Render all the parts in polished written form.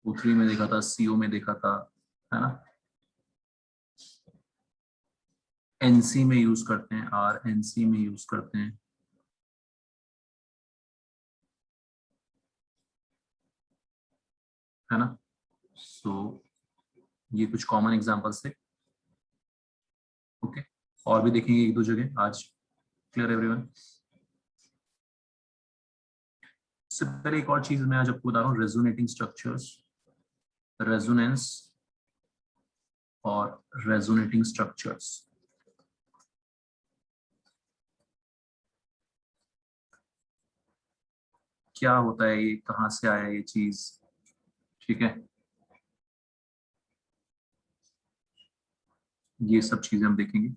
O3 में देखा था, CO में देखा था, है ना। NC में यूज करते हैं, RNC में यूज करते हैं, है ना। सो ये कुछ कॉमन एग्जांपल्स थे। ओके, और भी देखेंगे एक दो जगह आज। Clear everyone. इससे पहले एक और चीज मैं आज आपको बता रहा हूँ, रेजोनेटिंग स्ट्रक्चर्स, रेजोनेंस और रेजोनेटिंग स्ट्रक्चर्स। क्या होता है ये, कहां से आया ये चीज, ठीक है, ये सब चीजें हम देखेंगे।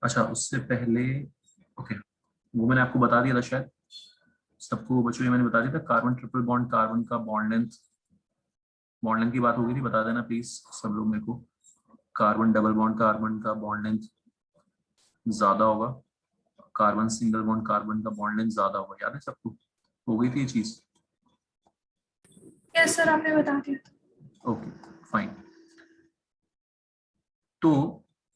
अच्छा, उससे पहले ओके, वो मैंने आपको बता दिया था शायद सबको बच्चों, ये मैंने बता दिया था, कार्बन ट्रिपल बॉन्ड, कार्बन का बॉन्ड लेंथ की बात हो गई थी, बता देना प्लीज सब लोग मेरे को। कार्बन डबल बॉन्ड, कार्बन का बॉन्ड लेंथ ज्यादा होगा, कार्बन सिंगल बॉन्ड, कार्बन का बॉन्ड लेंथ ज्यादा होगा, याद है सबको, हो गई थी ये चीज। यस सर, आपने बता दिया। Okay fine. तो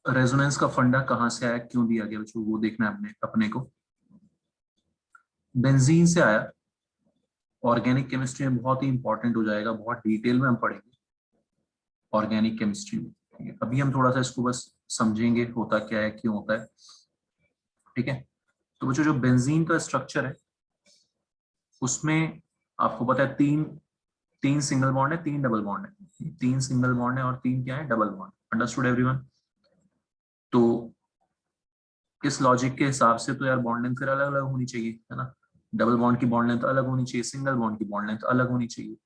रेजोनेंस का फंडा कहां से आया, क्यों दिया गया बच्चों, वो देखना है अपने को। बेंजीन से आया। ऑर्गेनिक केमिस्ट्री में बहुत ही इंपॉर्टेंट हो जाएगा, बहुत डिटेल में हम पढ़ेंगे ऑर्गेनिक केमिस्ट्री में, ठीक है। अभी हम थोड़ा सा इसको बस समझेंगे होता क्या है, क्यों होता है, ठीक है। तो बच्चों जो बेंजीन का स्ट्रक्चर है उसमें आपको पता है तीन तीन सिंगल बॉन्ड है, तीन डबल बॉन्ड है, तीन सिंगल बॉन्ड है और तीन क्या है, डबल बॉन्ड। Understood everyone. तो इस लॉजिक के हिसाब से तो यार बॉन्ड लेंथ फिर अलग अलग होनी चाहिए, है ना। डबल बॉन्ड की बॉन्ड लेंथ अलग होनी चाहिए, सिंगल बॉन्ड की बॉन्ड लेंथ अलग होनी चाहिए,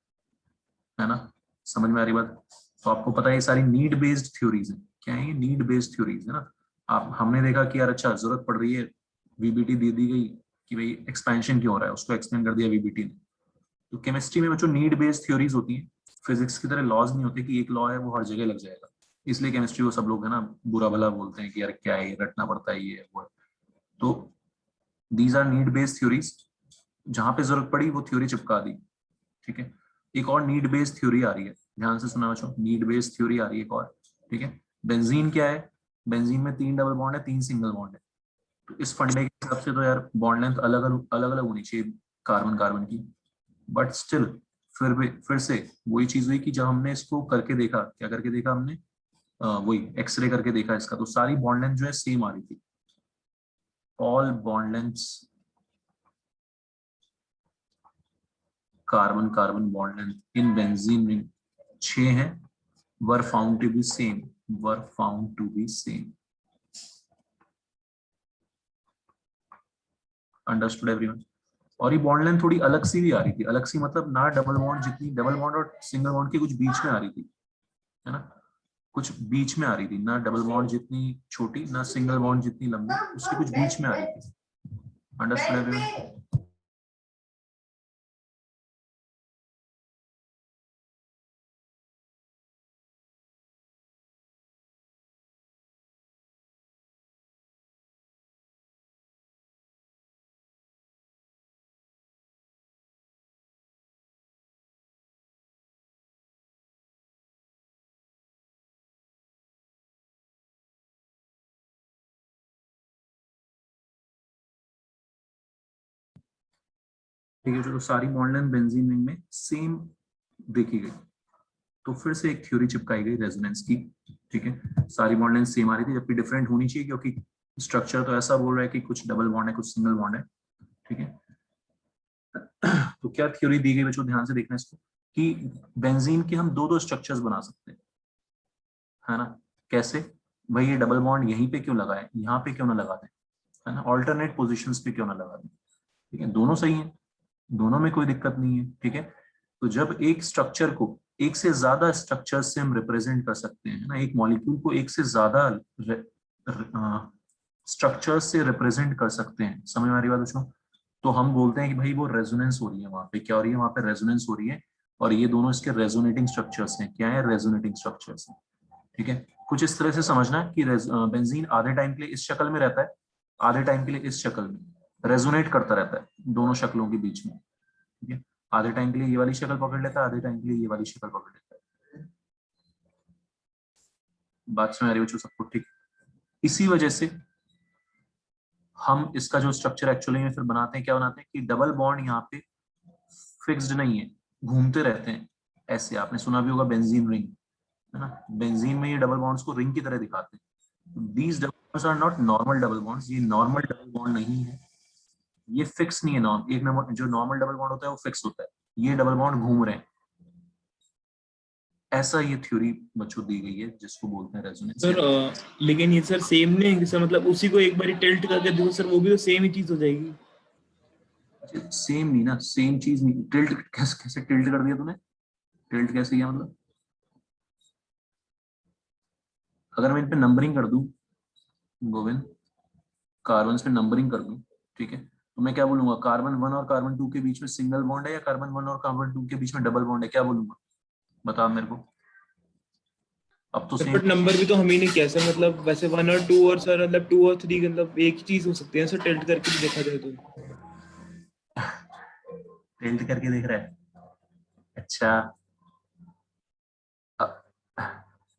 है ना। समझ में आ रही बात। तो आपको पता है ये सारी नीड बेस्ड थ्योरीज है। क्या है ये, नीड बेस्ड थ्योरीज है ना। आप हमने देखा कि यार अच्छा जरूरत पड़ रही है, वीबीटी दे दी गई कि भाई एक्सपेंशन क्यों हो रहा है, उसको एक्सप्लेन कर दिया वीबीटी ने। तो केमिस्ट्री में बच्चों नीड बेस्ड थ्योरीज होती है, फिजिक्स की तरह लॉज नहीं होते कि एक लॉ है वो हर जगह लग जाएगा। इसलिए केमिस्ट्री को सब लोग है ना बुरा भला बोलते हैं कि यार क्या है, रटना पड़ता है, ये है वो है। तो these are need based theories, जहां पे जरूरत पड़ी वो थ्योरी चिपका दी, ठीक है। एक और नीड बेस्ड थ्योरी आ रही है, ध्यान से सुना बच्चों, नीड बेस्ड थ्योरी आ रही है एक और, ठीक है। बेंजीन क्या है, बेंजीन में तीन डबल बॉन्ड है, तीन सिंगल बॉन्ड है। तो इस फंडे के हिसाब से तो यार बॉन्ड लेंथ अलग अलग अलग होनी चाहिए कार्बन कार्बन की, बट स्टिल फिर से वही चीज हुई कि जब हमने इसको करके देखा, क्या करके देखा हमने, वही एक्सरे करके देखा इसका, तो सारी बॉन्ड लेंथ जो है सेम आ रही थी। All bond lengths, carbon carbon bond length in benzene ring 6 हैं, were found to be same, were found to be same. Understood everyone. और ये बॉन्ड लेंथ थोड़ी अलग सी भी आ रही थी, अलग सी मतलब ना डबल बॉन्ड जितनी, डबल बॉन्ड और सिंगल बॉन्ड के कुछ बीच में आ रही थी, है ना, कुछ बीच में आ रही थी, ना डबल बॉन्ड जितनी छोटी ना सिंगल बॉन्ड जितनी लंबी, उसके कुछ बीच में आ रही थी। Understood everyone. ठीक है, जो सारी बॉन्ड लेंथ बेंजीन रिंग में सेम देखी गई, तो फिर से एक थ्योरी चिपकाई गई रेजोनेंस की, ठीक है। सारी बॉन्ड लेंथ सेम आ रही थी, जबकि डिफरेंट होनी चाहिए क्योंकि स्ट्रक्चर तो ऐसा बोल रहा है कि कुछ डबल बॉन्ड है, कुछ सिंगल बॉन्ड है, ठीक है। तो क्या थ्योरी दी गई बच्चों, ध्यान से देखना इसको, कि बेंजीन के हम दो दो स्ट्रक्चर्स बना सकते हैं, है ना। कैसे, भाई ये डबल बॉन्ड यहीं पे क्यों लगा है, यहाँ पे क्यों ना लगा दें, है ना, ऑल्टरनेट पोजिशन पे क्यों ना लगा दें, ठीक है। दोनों सही है, दोनों में कोई दिक्कत नहीं है, ठीक है। तो जब एक स्ट्रक्चर को एक से ज्यादा स्ट्रक्चर से हम रिप्रेजेंट कर सकते हैं ना, एक मॉलिक्यूल को एक से ज्यादा स्ट्रक्चर से रिप्रेजेंट कर सकते हैं, समझ में आ रही बात बच्चों। तो हम बोलते हैं कि भाई वो रेजोनेंस हो रही है, वहां पे क्या हो रही है, वहां पे रेजोनेंस हो रही है, और ये दोनों इसके रेजोनेटिंग स्ट्रक्चर्स हैं, क्या है, रेजोनेटिंग स्ट्रक्चर्स हैं, ठीक है। कुछ इस तरह से समझना कि बेंजीन आधे टाइम के लिए इस शक्ल में रहता है, आधे टाइम के लिए इस शक्ल में रेजोनेट करता रहता है, दोनों शक्लों के बीच में, ठीक है। आधे टाइम के लिए ये वाली शक्ल पकड़ लेता है, आधे टाइम के लिए ये वाली शक्ल पकड़ लेता है। बात समझ आ रही बच्चों सबको? ठीक। इसी वजह से हम इसका जो स्ट्रक्चर एक्चुअली में फिर बनाते हैं, क्या बनाते हैं कि डबल बॉन्ड यहाँ पे फिक्स्ड नहीं है, घूमते रहते हैं। ऐसे आपने सुना भी होगा बेंजीन रिंग, है ना? बेंजीन में ये डबल बॉन्ड्स को रिंग की तरह दिखाते हैं। These double bonds are not normal double bonds, ये नॉर्मल डबल बॉन्ड नहीं है, ये फिक्स नहीं है। नॉर्म एक नंबर जो नॉर्मल डबल बॉन्ड होता है वो फिक्स होता है, ये डबल बॉन्ड घूम रहे हैं। ऐसा ये थ्योरी बच्चों दी गई है जिसको बोलते हैं रेजोनेंस। सर लेकिन ये सर सेम नहीं है सर, मतलब उसी को एक बार टिल्ट करके देखो सर, वो भी तो सेम ही चीज हो जाएगी। सेम नहीं ना, सेम चीज नहीं। टिल्ट कैसे टिल्ट कर दिया तूने? टिल्ट कैसे किया मतलब? अगर मैं इन पे नंबरिंग कर दूं गोविंद, कार्बन पे नंबरिंग कर दूं, ठीक है, तो मैं क्या बोलूंगा? कार्बन 1 और कार्बन 2 के बीच में सिंगल बॉन्ड है, या कार्बन 1 और कार्बन 2 के बीच में डबल बॉन्ड है? क्या बोलूंगा बता मेरे को। अब तो सर सेम बट नंबर भी तो हम ही ने किया सर, मतलब वैसे 1 और 2 और सर मतलब 2 और 3 मतलब एक ही चीज हो सकती है सर, टिल्ट करके भी देखा जाए तो। टिल्ट करके देख रहा है? अच्छा,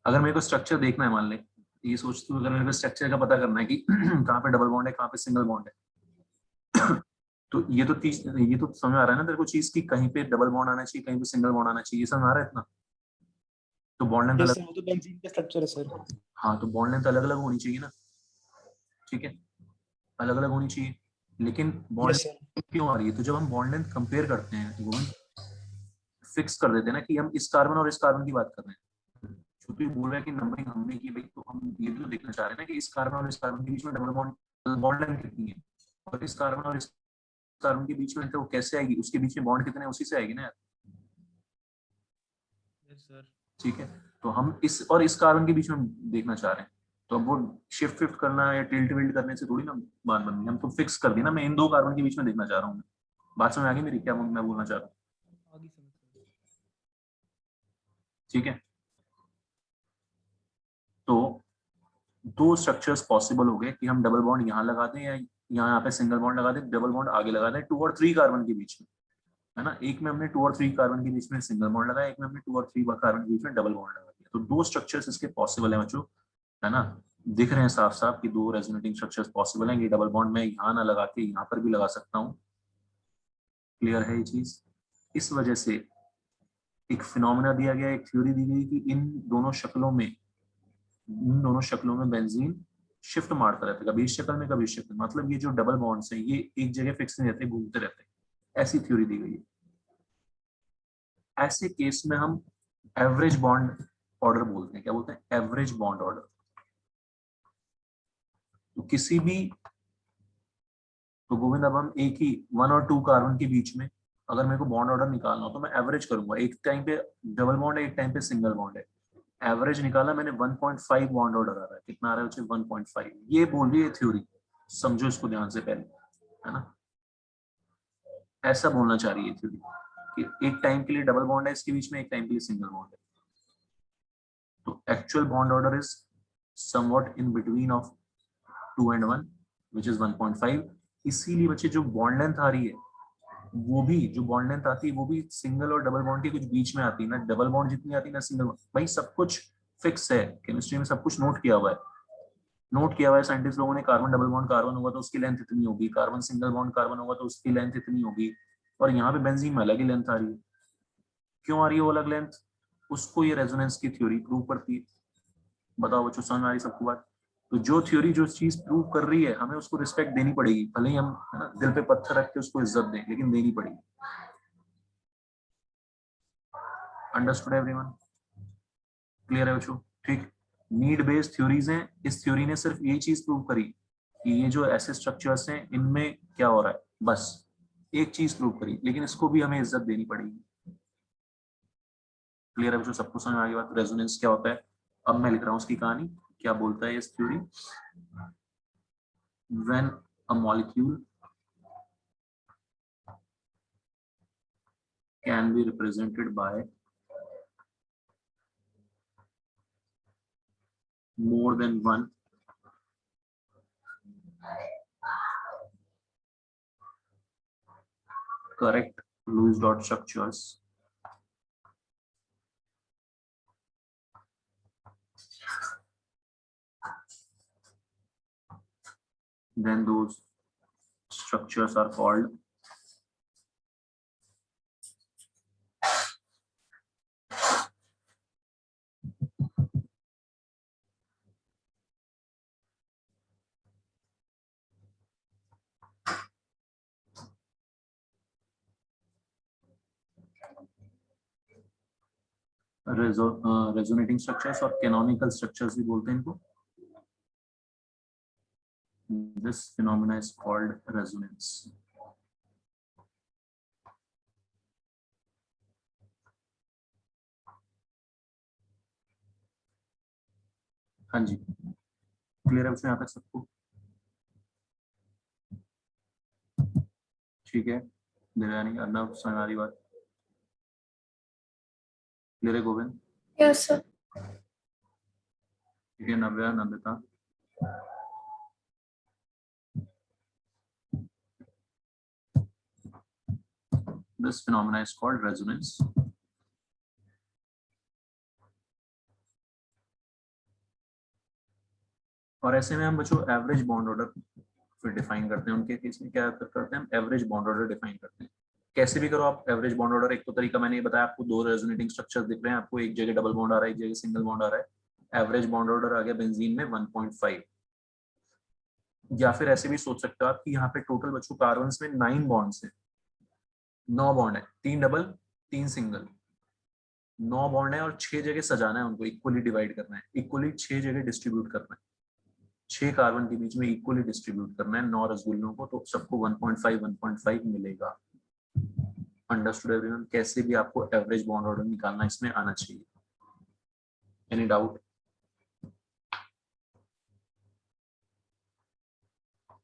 अगर मेरे को स्ट्रक्चर देखना है, मान ले ये सोच तू, अगर मेरे को स्ट्रक्चर का पता करना है कि कहाँ पे डबल बॉन्ड है, कहाँ पे सिंगल बॉन्ड है, तो ये तो समझ आ रहा है ना तेरे को चीज की, कहीं पे डबल बॉन्ड आना चाहिए, कहीं पे सिंगल बॉन्ड आना चाहिए, ये समझ आ रहा है इतना? तो बॉन्ड लेंथ यस अलग, सर, वो तो बेंजीन का स्ट्रक्चर है सर। हाँ तो बॉन्ड लेंथ अलग अलग होनी चाहिए ना, ठीक है, अलग अलग होनी चाहिए। लेकिन बॉन्ड यस सर। लेंथ क्यों आ रही है? तो जब हम बॉन्ड लेंथ कंपेयर करते हैं तो वो फिक्स कर देते हैं ना कि हम इस कार्बन और इस कार्बन की बात कर रहे हैं। क्योंकि बोल रहा है कि नंबरिंग हमने की भाई, तो हम ये भी तो देखना चाह रहे हैं ना कि इस कार्बन और इस कार्बन के बीच में डबल बॉन्ड बॉन्ड लेंथ कितनी है, और इस कार्बन और इस कार्बन के बीच में तो वो कैसे आएगी, उसके बीच में बॉन्ड कितने हैं, उसी से आएगी ना यार। Yes sir. ठीक है, तो हम इस और इस कार्बन के बीच में देखना चाह रहे हैं, तो अब वो शिफ्ट फिफ्ट करना या टिल्ट विल्ट करने से थोड़ी ना बात बन रही, हम तो फिक्स कर दी ना, मैं इन दो कार्बन के बीच में देखना चाह रहा हूँ। बात समझ आ गई मेरी, क्या मैं बोलना चाह रहा हूँ? आगे समझ सर। ठीक है, तो दो स्ट्रक्चर्स पॉसिबल हो गए कि हम डबल बॉन्ड यहाँ लगा दें या यहाँ पे सिंगल बॉन्ड लगा दें, डबल बॉन्ड आगे लगा दें 2 और 3 कार्बन के बीच में, है ना? एक में हमने 2 और 3 कार्बन के बीच में सिंगल बॉन्ड लगाया, एक में हमने 2 और 3 कार्बन के बीच में डबल बॉन्ड लगा दिया। तो दो स्ट्रक्चर्स इसके पॉसिबल है बच्चों, है ना? दिख रहे हैं साफ साफ कि दो रेजोनेटिंग स्ट्रक्चर्स पॉसिबल हैं। ये डबल बॉन्ड मैं यहाँ ना लगा के यहाँ पर भी लगा सकता हूँ। क्लियर है ये चीज? इस वजह से एक फिनोमेना दिया गया, एक थ्योरी दी गई कि इन दोनों शक्लों में बेंजीन शिफ्ट मारता रहता है, कभी इस शक्ल में कभी इस शक्ल में। मतलब ये जो डबल बॉन्ड्स हैं ये एक जगह फिक्स नहीं रहते, घूमते रहते हैं। ऐसी थ्योरी दी गई है। ऐसे केस में हम एवरेज बॉन्ड ऑर्डर बोलते हैं। क्या बोलते हैं? Average bond order. तो किसी भी, तो गोविंद अब हम एक ही 1 और 2 कार्बन के बीच में अगर मेरे को बॉन्ड ऑर्डर निकालना हो तो मैं एवरेज करूंगा। एक टाइम पे डबल बॉन्ड है, एक टाइम पे सिंगल बॉन्ड है, एवरेज निकाला मैंने, 1.5 बॉन्ड ऑर्डर आ रहा है। कितना आ रहा है? 1.5। ये बोल रही है थ्योरी, समझो इसको ध्यान से पहले, है ना? ऐसा बोलना चाह रही है थ्योरी कि एक टाइम के लिए डबल बॉन्ड है इसके बीच में, एक टाइम के लिए सिंगल बॉन्ड है। तो actual bond order is somewhat in between of 2 and 1 which is 1.5। इसीलिए बच्चे जो बॉन्ड लेंथ आ रही है, वो भी जो बॉन्ड लेंथ आती है वो भी सिंगल और डबल बॉन्ड के कुछ बीच में आती है ना, डबल बॉन्ड जितनी आती है ना सिंगल बॉन्ड। भाई सब कुछ फिक्स है, केमिस्ट्री में सब कुछ नोट किया हुआ है। नोट किया हुआ है साइंटिस्ट लोगों ने, कार्बन डबल बॉन्ड कार्बन होगा तो उसकी लेंथ इतनी होगी, कार्बन सिंगल बॉन्ड कार्बन होगा तो उसकी लेंथ इतनी होगी। और यहाँ पे बेंजीन में अलग ही लेंथ आ रही है। क्यों आ रही है वो अलग लेंथ? उसको ये रेजोनेंस की थ्योरी प्रूव करती है। बताओ बच्चों, समझ में आ रही सबको बात? तो जो थ्योरी जो चीज प्रूव कर रही है हमें उसको रिस्पेक्ट देनी पड़ेगी, भले ही हम, है ना, दिल पे पत्थर रख के उसको इज्जत दें, लेकिन देनी पड़ेगी। Understood everyone? क्लियर है बच्चों? ठीक। नीड बेस्ड थ्योरीज हैं। इस थ्योरी ने सिर्फ ये चीज प्रूव करी कि ये जो ऐसे स्ट्रक्चर्स हैं इनमें क्या हो रहा है, बस एक चीज प्रूव करी, लेकिन इसको भी हमें इज्जत देनी पड़ेगी। क्लियर है बच्चों? सबको समझ आ गई बात? रेजोनेंस क्या होता है? अब मैं लिख रहा हूँ उसकी कहानी, क्या बोलता है इस theory. When a molecule can be represented by more than one correct Lewis dot structures. Then those structures are called resonating structures और canonical structures भी बोलते हैं इनको. This phenomena is called resonance. हाँ जी, क्लियर है उसमें यहाँ तक सबको? ठीक है, देवयानी, अर्नव, सनारी बात क्लियर है? गोविंद? Yes sir. ठीक है, नव्या, Nandita. This phenomena is called resonance. और ऐसे में हम बच्चों एवरेज बॉन्ड ऑर्डर फिर डिफाइन करते हैं. उनके केस में क्या करते हैं, हम एवरेज बॉन्ड ऑर्डर डिफाइन करते हैं. कैसे भी करो आप एवरेज बॉन्ड ऑर्डर. एक तो तरीका मैंने ये बताया आपको, दो रेजोनेटिंग स्ट्रक्चर दिख रहे हैं आपको, एक जगह डबल बॉन्ड आ रहा है, एक जगह सिंगल बॉन्ड आ रहा है. एवरेज बॉन्ड ऑर्डर आ गया बेंजीन में 1.5. या फिर ऐसे भी सोच सकते हो आप कि यहाँ पे टोटल बच्चों कार्बन में 9 बॉन्ड्स हैं, 9 बॉन्ड है, 3 डबल 3 सिंगल, 9 बॉन्ड है और 6 जगह सजाना है उनको, इक्वली डिवाइड करना है, इक्वली 6 जगह डिस्ट्रीब्यूट करना है, 6 कार्बन के बीच में इक्वली डिस्ट्रीब्यूट करना है 9 रसगुल्लों को, तो सबको 1.5 मिलेगा. Understood everyone? कैसे भी आपको एवरेज बॉन्ड ऑर्डर निकालना इसमें आना चाहिए. Any doubt?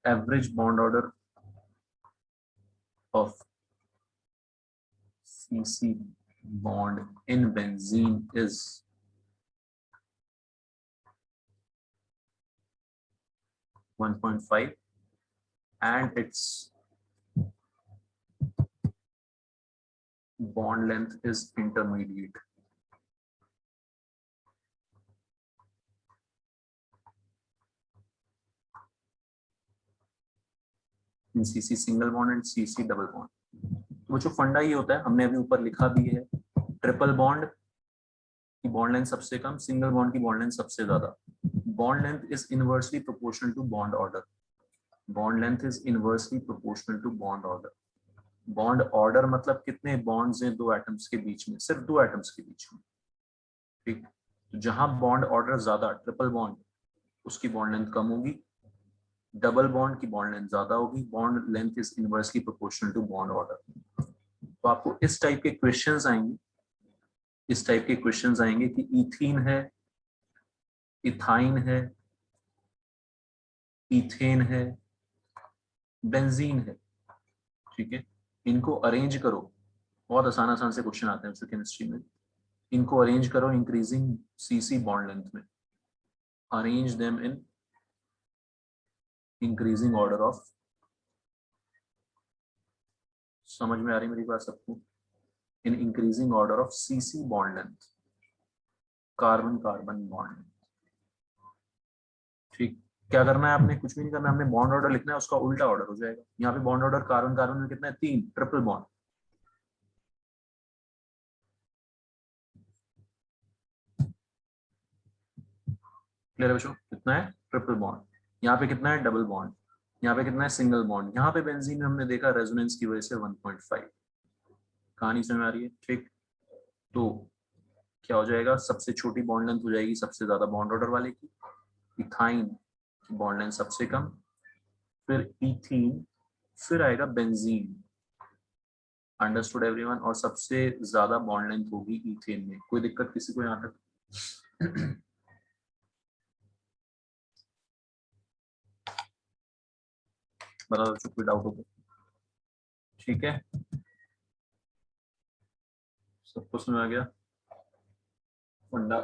Average bond order of CC bond in benzene is 1.5 and its bond length is intermediate. In CC single bond and CC double bond. वो जो फंडा ही होता है, हमने अभी ऊपर लिखा भी है, ट्रिपल बॉन्ड की बॉन्ड लेंथ सबसे कम, सिंगल बॉन्ड की बॉन्ड लेंथ सबसे ज्यादा. Bond length is inversely proportional to bond order. Bond length is inversely proportional to bond order. Bond order मतलब कितने बॉन्ड्स हैं दो एटम्स के बीच में, सिर्फ दो एटम्स के बीच में. ठीक, तो जहां बॉन्ड ऑर्डर ज्यादा, ट्रिपल बॉन्ड, उसकी बॉन्ड लेंथ कम होगी. डबल बॉन्ड की बॉन्ड लेंथ ज्यादा होगी. Bond length is inversely proportional to bond order. तो आपको इस टाइप के क्वेश्चंस आएंगे, इस टाइप के क्वेश्चंस आएंगे कि इथीन है, इथाइन है, इथेन है, बेंजीन है. ठीक है, इनको अरेंज करो. बहुत आसान आसान से क्वेश्चन आते हैं उससे केमिस्ट्री में. इनको अरेंज करो इंक्रीजिंग सीसी बॉन्ड लेंथ में. Arrange them in increasing order of. समझ में आ रही मेरी बात सबको? In increasing order of CC bond length, carbon carbon bond. ठीक, क्या करना है आपने? कुछ भी नहीं करना. हमने बॉन्ड ऑर्डर लिखना है, उसका उल्टा ऑर्डर हो जाएगा. यहाँ पे बॉन्ड ऑर्डर कार्बन कार्बन में कितना है? 3. Triple bond. क्लियर है बच्चों? कितना है? Triple bond. यहाँ पे कितना है? Double bond. यहाँ पे कितना है? Single bond. यहाँ पे बेंजीन में हमने देखा रेजोनेंस की वजह से 1.5. कहानी समझ में आ रही है? ठीक, तो क्या हो जाएगा? सबसे छोटी बॉन्ड लेंथ हो जाएगी सबसे ज्यादा बॉन्ड ऑर्डर वाले की. इथाइन की बॉन्ड लेंथ सबसे कम, फिर इथीन, फिर आएगा बेंजीन. Understood everyone? और सबसे ज्यादा बॉन्ड लेंथ होगी इथेन में. कोई दिक्कत किसी को यहाँ तक? बताओ कोई डाउट हो? ठीक है, सबको समझ आ गया फंडा?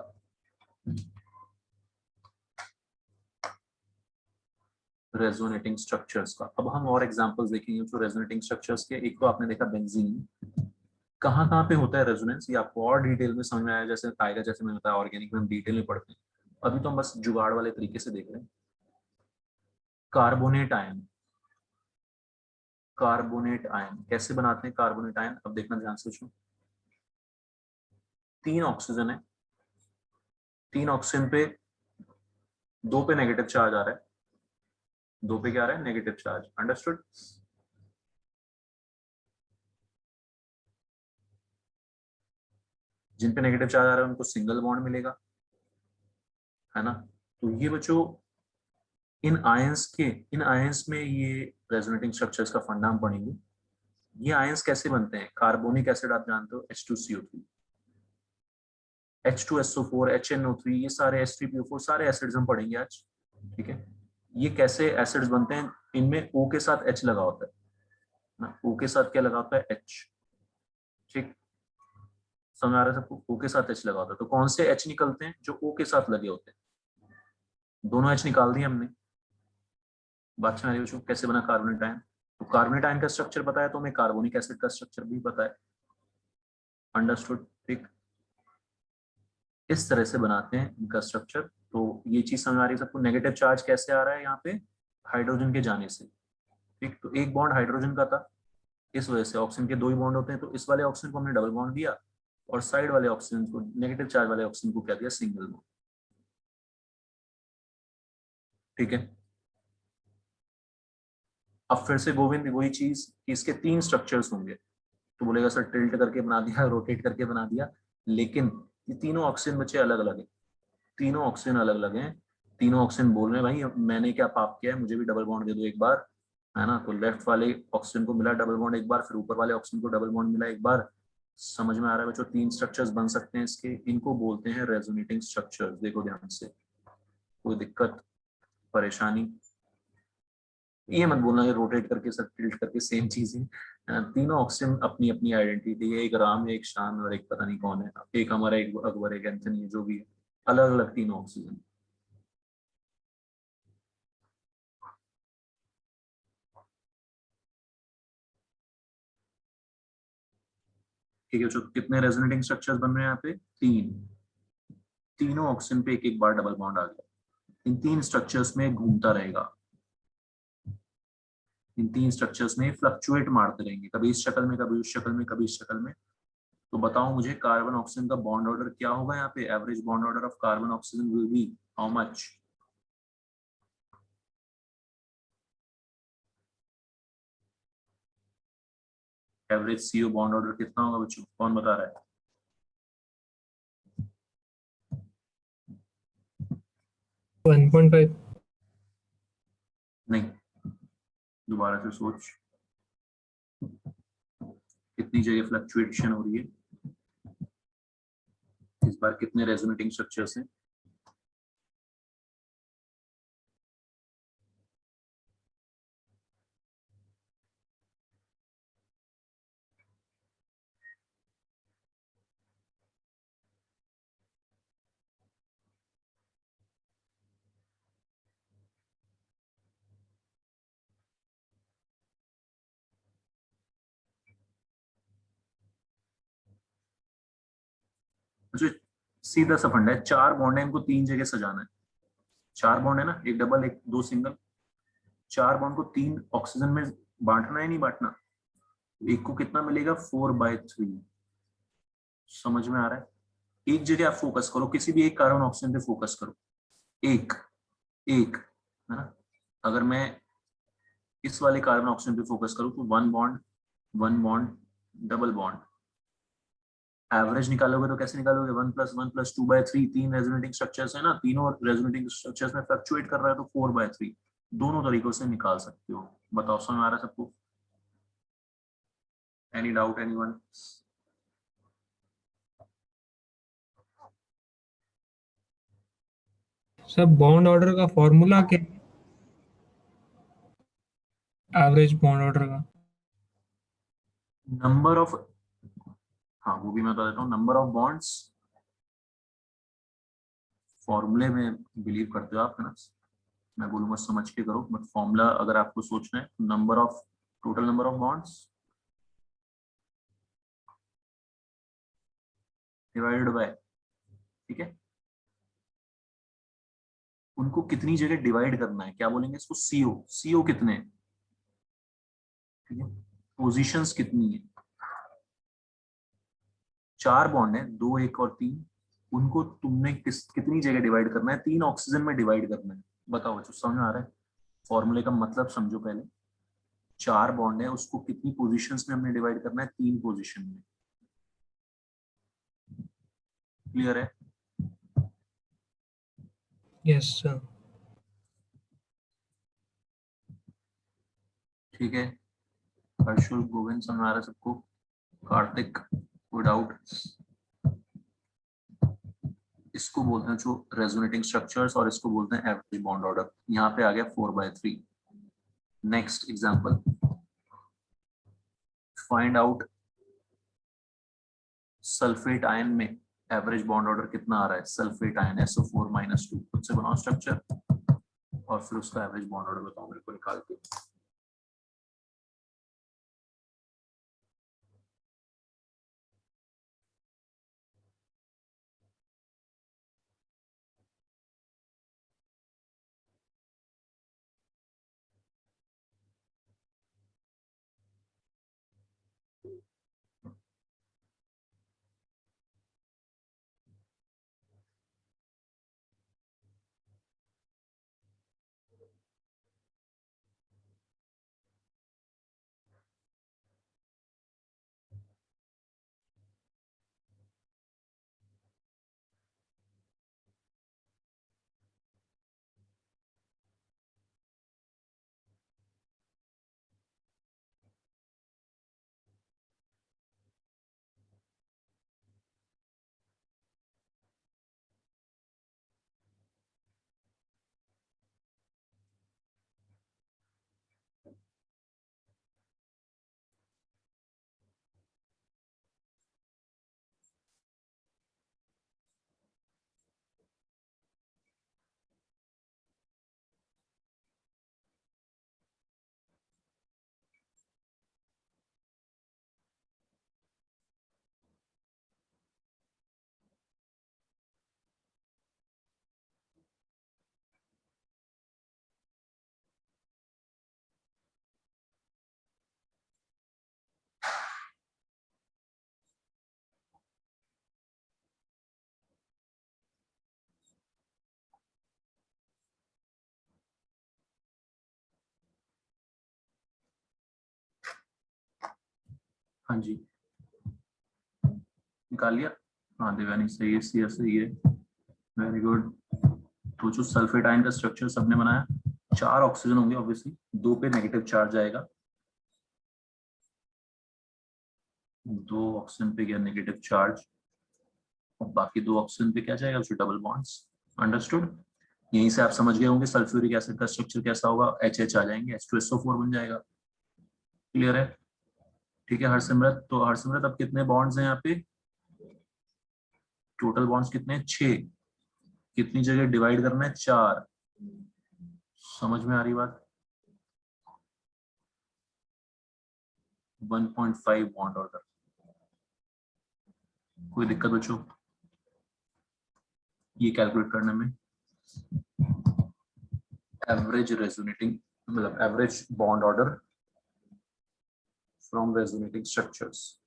रेजोनेटिंग स्ट्रक्चर्स का। अब हम और एग्जांपल्स देखेंगे जो रेजोनेटिंग स्ट्रक्चर्स के। एक तो आपने देखा बेंजीन, कहाँ कहाँ पे होता है रेजोनेंस, ये आपको और डिटेल में समझ में आया जैसे आएगा, जैसे मैंने बताया ऑर्गेनिक में हम डिटेल में पढ़ते हैं। अभी तो हम बस जुगाड़ वाले तरीके से देख रहे हैं। कार्बोनेट आयन, कार्बोनेट आयन कैसे बनाते हैं कार्बोनेट आयन, अब देखना ध्यान से सुनो। 3 ऑक्सीजन है, 3 ऑक्सीजन पे 2 पे नेगेटिव चार्ज आ रहा है, 2 पे क्या आ रहा है, नेगेटिव चार्ज। अंडरस्टूड। जिन पे नेगेटिव चार्ज आ रहा है उनको सिंगल बॉन्ड मिलेगा, है ना। तो ये बच्चों इन आयंस में ये रेजोनेटिंग स्ट्रक्चर्स का फंडा हम पढ़ेंगे। ये आयंस कैसे बनते हैं, कार्बोनिक एसिड आप जानते हो H2CO3, H2SO4, HNO3, ये सारे H3PO4 सारे एसिड्स हम पढ़ेंगे आज, ठीक है। ये कैसे एसिड्स बनते हैं, इनमें O के साथ H लगा होता है ना, O के साथ क्या लगा होता है, H, ठीक। समझ आ रहा है सबको, O के साथ H लगा होता है। तो कौन से H निकलते हैं, जो O के साथ लगे होते हैं। दोनों H निकाल दिए हमने। बात समझ रही हो कैसे बना कार्बोनेट आयन। तो कार्बोनेट आयन का स्ट्रक्चर बताया तो हमें कार्बोनिक एसिड का स्ट्रक्चर भी पता है। अंडरस्टूड, ठीक। इस तरह से बनाते हैं इनका स्ट्रक्चर। तो ये चीज समझ आ रही है सबको। नेगेटिव चार्ज कैसे आ रहा है यहाँ पे, हाइड्रोजन के जाने से, ठीक। तो एक बॉन्ड हाइड्रोजन का था, इस वजह से ऑक्सीजन के 2 ही बॉन्ड होते हैं, तो इस वाले ऑक्सीजन को हमने डबल बॉन्ड दिया और साइड वाले ऑक्सीजन को, नेगेटिव चार्ज वाले ऑक्सीजन को क्या दिया, सिंगल बॉन्ड, ठीक है। अब फिर से गोविंद वही चीज कि इसके 3 स्ट्रक्चर्स होंगे, तो बोलेगा सर टिल्ट करके बना दिया, रोटेट करके बना दिया, लेकिन ये तीनों ऑक्सीजन बच्चे अलग अलग है, तीनों ऑक्सीजन अलग अलग हैं। तीनों ऑक्सीजन बोल रहे हैं भाई मैंने क्या पाप किया है, मुझे भी डबल बॉन्ड दे दो एक बार, है ना। तो लेफ्ट वाले ऑक्सीजन को मिला डबल बॉन्ड एक बार, फिर ऊपर वाले ऑक्सीजन को डबल बॉन्ड मिला एक बार। समझ में आ रहा है बच्चों, 3 स्ट्रक्चर्स बन सकते हैं इसके, इनको बोलते हैं रेजोनेटिंग स्ट्रक्चर्स। देखो ध्यान से, कोई दिक्कत परेशानी ये मत बोलना कि रोटेट करके सब टिल्ट करके सेम चीज है। तीनों ऑक्सीजन अपनी अपनी आइडेंटिटी है, एक राम है, एक शान और एक पता नहीं कौन है, एक हमारा, एक अकबर, एक एंथनी, जो भी है, अलग अलग तीनों ऑक्सीजन। ठीक है, तो कितने रेजोनेटिंग स्ट्रक्चर्स बन रहे हैं यहाँ पे, 3। तीनों ऑक्सीजन पे एक एक बार डबल बॉन्ड आ गया, इन 3 स्ट्रक्चर्स में घूमता रहेगा, इन 3 स्ट्रक्चर्स में फ्लक्चुएट मारते रहेंगे, कभी इस शक्ल में, कभी उस शक्ल में, कभी इस शक्ल में। तो बताओ मुझे कार्बन ऑक्सीजन का बॉन्ड ऑर्डर क्या होगा यहाँ पे, average bond order of carbon oxygen will be how much. Average CO bond order कितना होगा बच्चों, कौन बता रहा है। 1.5। नहीं, दोबारा से सोच, कितनी जगह फ्लक्चुएशन हो रही है इस बार, कितने रेजोनेटिंग स्ट्रक्चर्स हैं। अच्छा, सीधा सा फंडा है, 4 बॉन्ड है, इनको 3 जगह सजाना है। 4 बॉन्ड है ना, एक डबल एक 2 सिंगल, 4 बॉन्ड को 3 ऑक्सीजन में बांटना है, नहीं बांटना। एक को कितना मिलेगा, 4/3। समझ में आ रहा है। एक जगह आप फोकस करो, किसी भी एक कार्बन ऑक्सीजन पे फोकस करो, एक एक, है ना। अगर मैं इस वाले कार्बन ऑक्सीजन पे फोकस करूं तो 1 bond, 1 bond, double bond. Average निकालोगे तो कैसे निकालोगे, 1+1 + 2/3, 3 रेजोनेटिंग स्ट्रक्चर्स है ना, तीनों रेजोनेटिंग स्ट्रक्चर्स में फ्लक्चुएट कर रहा है तो 4/3। दोनों तरीकों से निकाल सकते हो। बताओ समझ आ रहा है सबको, एनी डाउट एनीवन। सब बॉन्ड ऑर्डर का फॉर्मूला क्या, एवरेज बॉन्ड ऑर्डर का? नंबर ऑफ, हाँ वो भी मैं बता देता हूँ, नंबर ऑफ बॉन्ड्स, फॉर्मूले में बिलीव करते हो आप, है ना। मैं बोलूंगा समझ के करो, बट फॉर्मूला अगर आपको सोचना है, number of total number of bonds divided by, ठीक है, उनको कितनी जगह डिवाइड करना है, क्या बोलेंगे इसको, सीओ। सीओ कितने हैं, ठीक है, पोजीशंस कितनी है, 4 बॉन्ड है, 2, 1 और 3, उनको तुमने कितनी जगह डिवाइड करना है, 3 ऑक्सीजन में डिवाइड करना है। बताओ बच्चों, समझ में आ रहा है? फॉर्मूले का मतलब समझो पहले। 4 बॉन्ड है, उसको कितनी पोजीशंस में हमने डिवाइड करना है, 3 पोजीशन में। क्लियर है? Yes sir. ठीक है, हर्षुल, गोविंद, समझ आ रहा है सबको? कार्तिक, कोई डाउट? इसको बोलते हैं जो रेजोनेटिंग स्ट्रक्चर्स, और इसको बोलते हैं एवरेज बॉन्ड ऑर्डर। यहाँ पे आ गया 4/3। Next example, find out sulphate ion में एवरेज बॉन्ड ऑर्डर कितना आ रहा है। सल्फेट आयन SO4-2, खुद से बनाओ स्ट्रक्चर और फिर उसका एवरेज बॉन्ड ऑर्डर बताओ मेरे को निकाल के। हाँ जी, निकाल लिया। हाँ देवानी, सही है, सी सही है, वेरी गुड। तो जो सल्फेट आयन का स्ट्रक्चर सबने बनाया, 4 ऑक्सीजन होंगे ऑब्वियसली, 2 पे नेगेटिव चार्ज आएगा, 2 ऑक्सीजन पे गया नेगेटिव चार्ज, और बाकी 2 ऑक्सीजन पे क्या जाएगा, जो डबल बॉन्ड्स। अंडरस्टूड? यहीं से आप समझ गए होंगे सल्फ्यूरिक एसिड का स्ट्रक्चर कैसा होगा, HH आ जाएंगे, H2SO4 बन जाएगा। क्लियर है? ठीक है हरसिमरत, तो हरसिमरत अब कितने बॉन्ड्स हैं यहाँ पे, टोटल बॉन्ड्स कितने हैं, 6, कितनी जगह डिवाइड करना है, 4। समझ में आ रही बात? 1.5 बॉन्ड ऑर्डर। कोई दिक्कत बच्चों ये कैलकुलेट करने में? एवरेज रेजोनेटिंग, मतलब average bond order from resonating structures.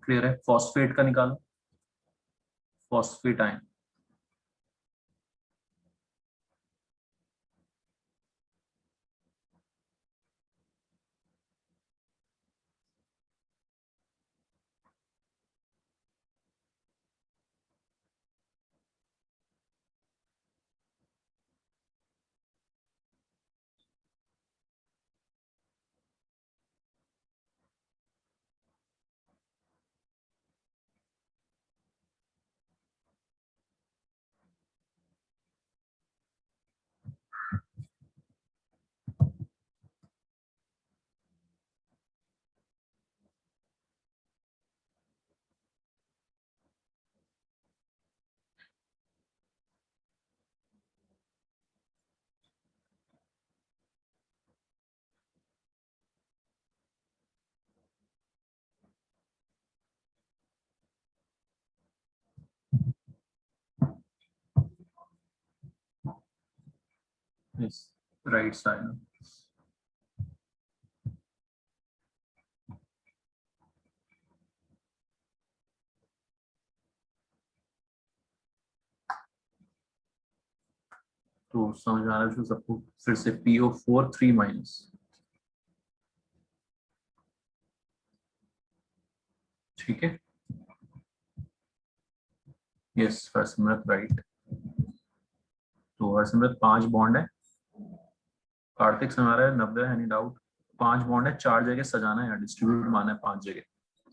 Clear है? फॉस्फेट का निकालो, फॉस्फेट आयन। Right side. तो समझ में आ रहा है सबको? फिर से PO4 3 माइनस, ठीक है। Yes Harsimrat right. तो हरसिमरत 5 बॉन्ड है, कार्तिक समझ रहा है, नब्बे एनी डाउट? 5 बॉन्ड है, 4 जगह सजाना है या डिस्ट्रीब्यूट माना है 5 जगह,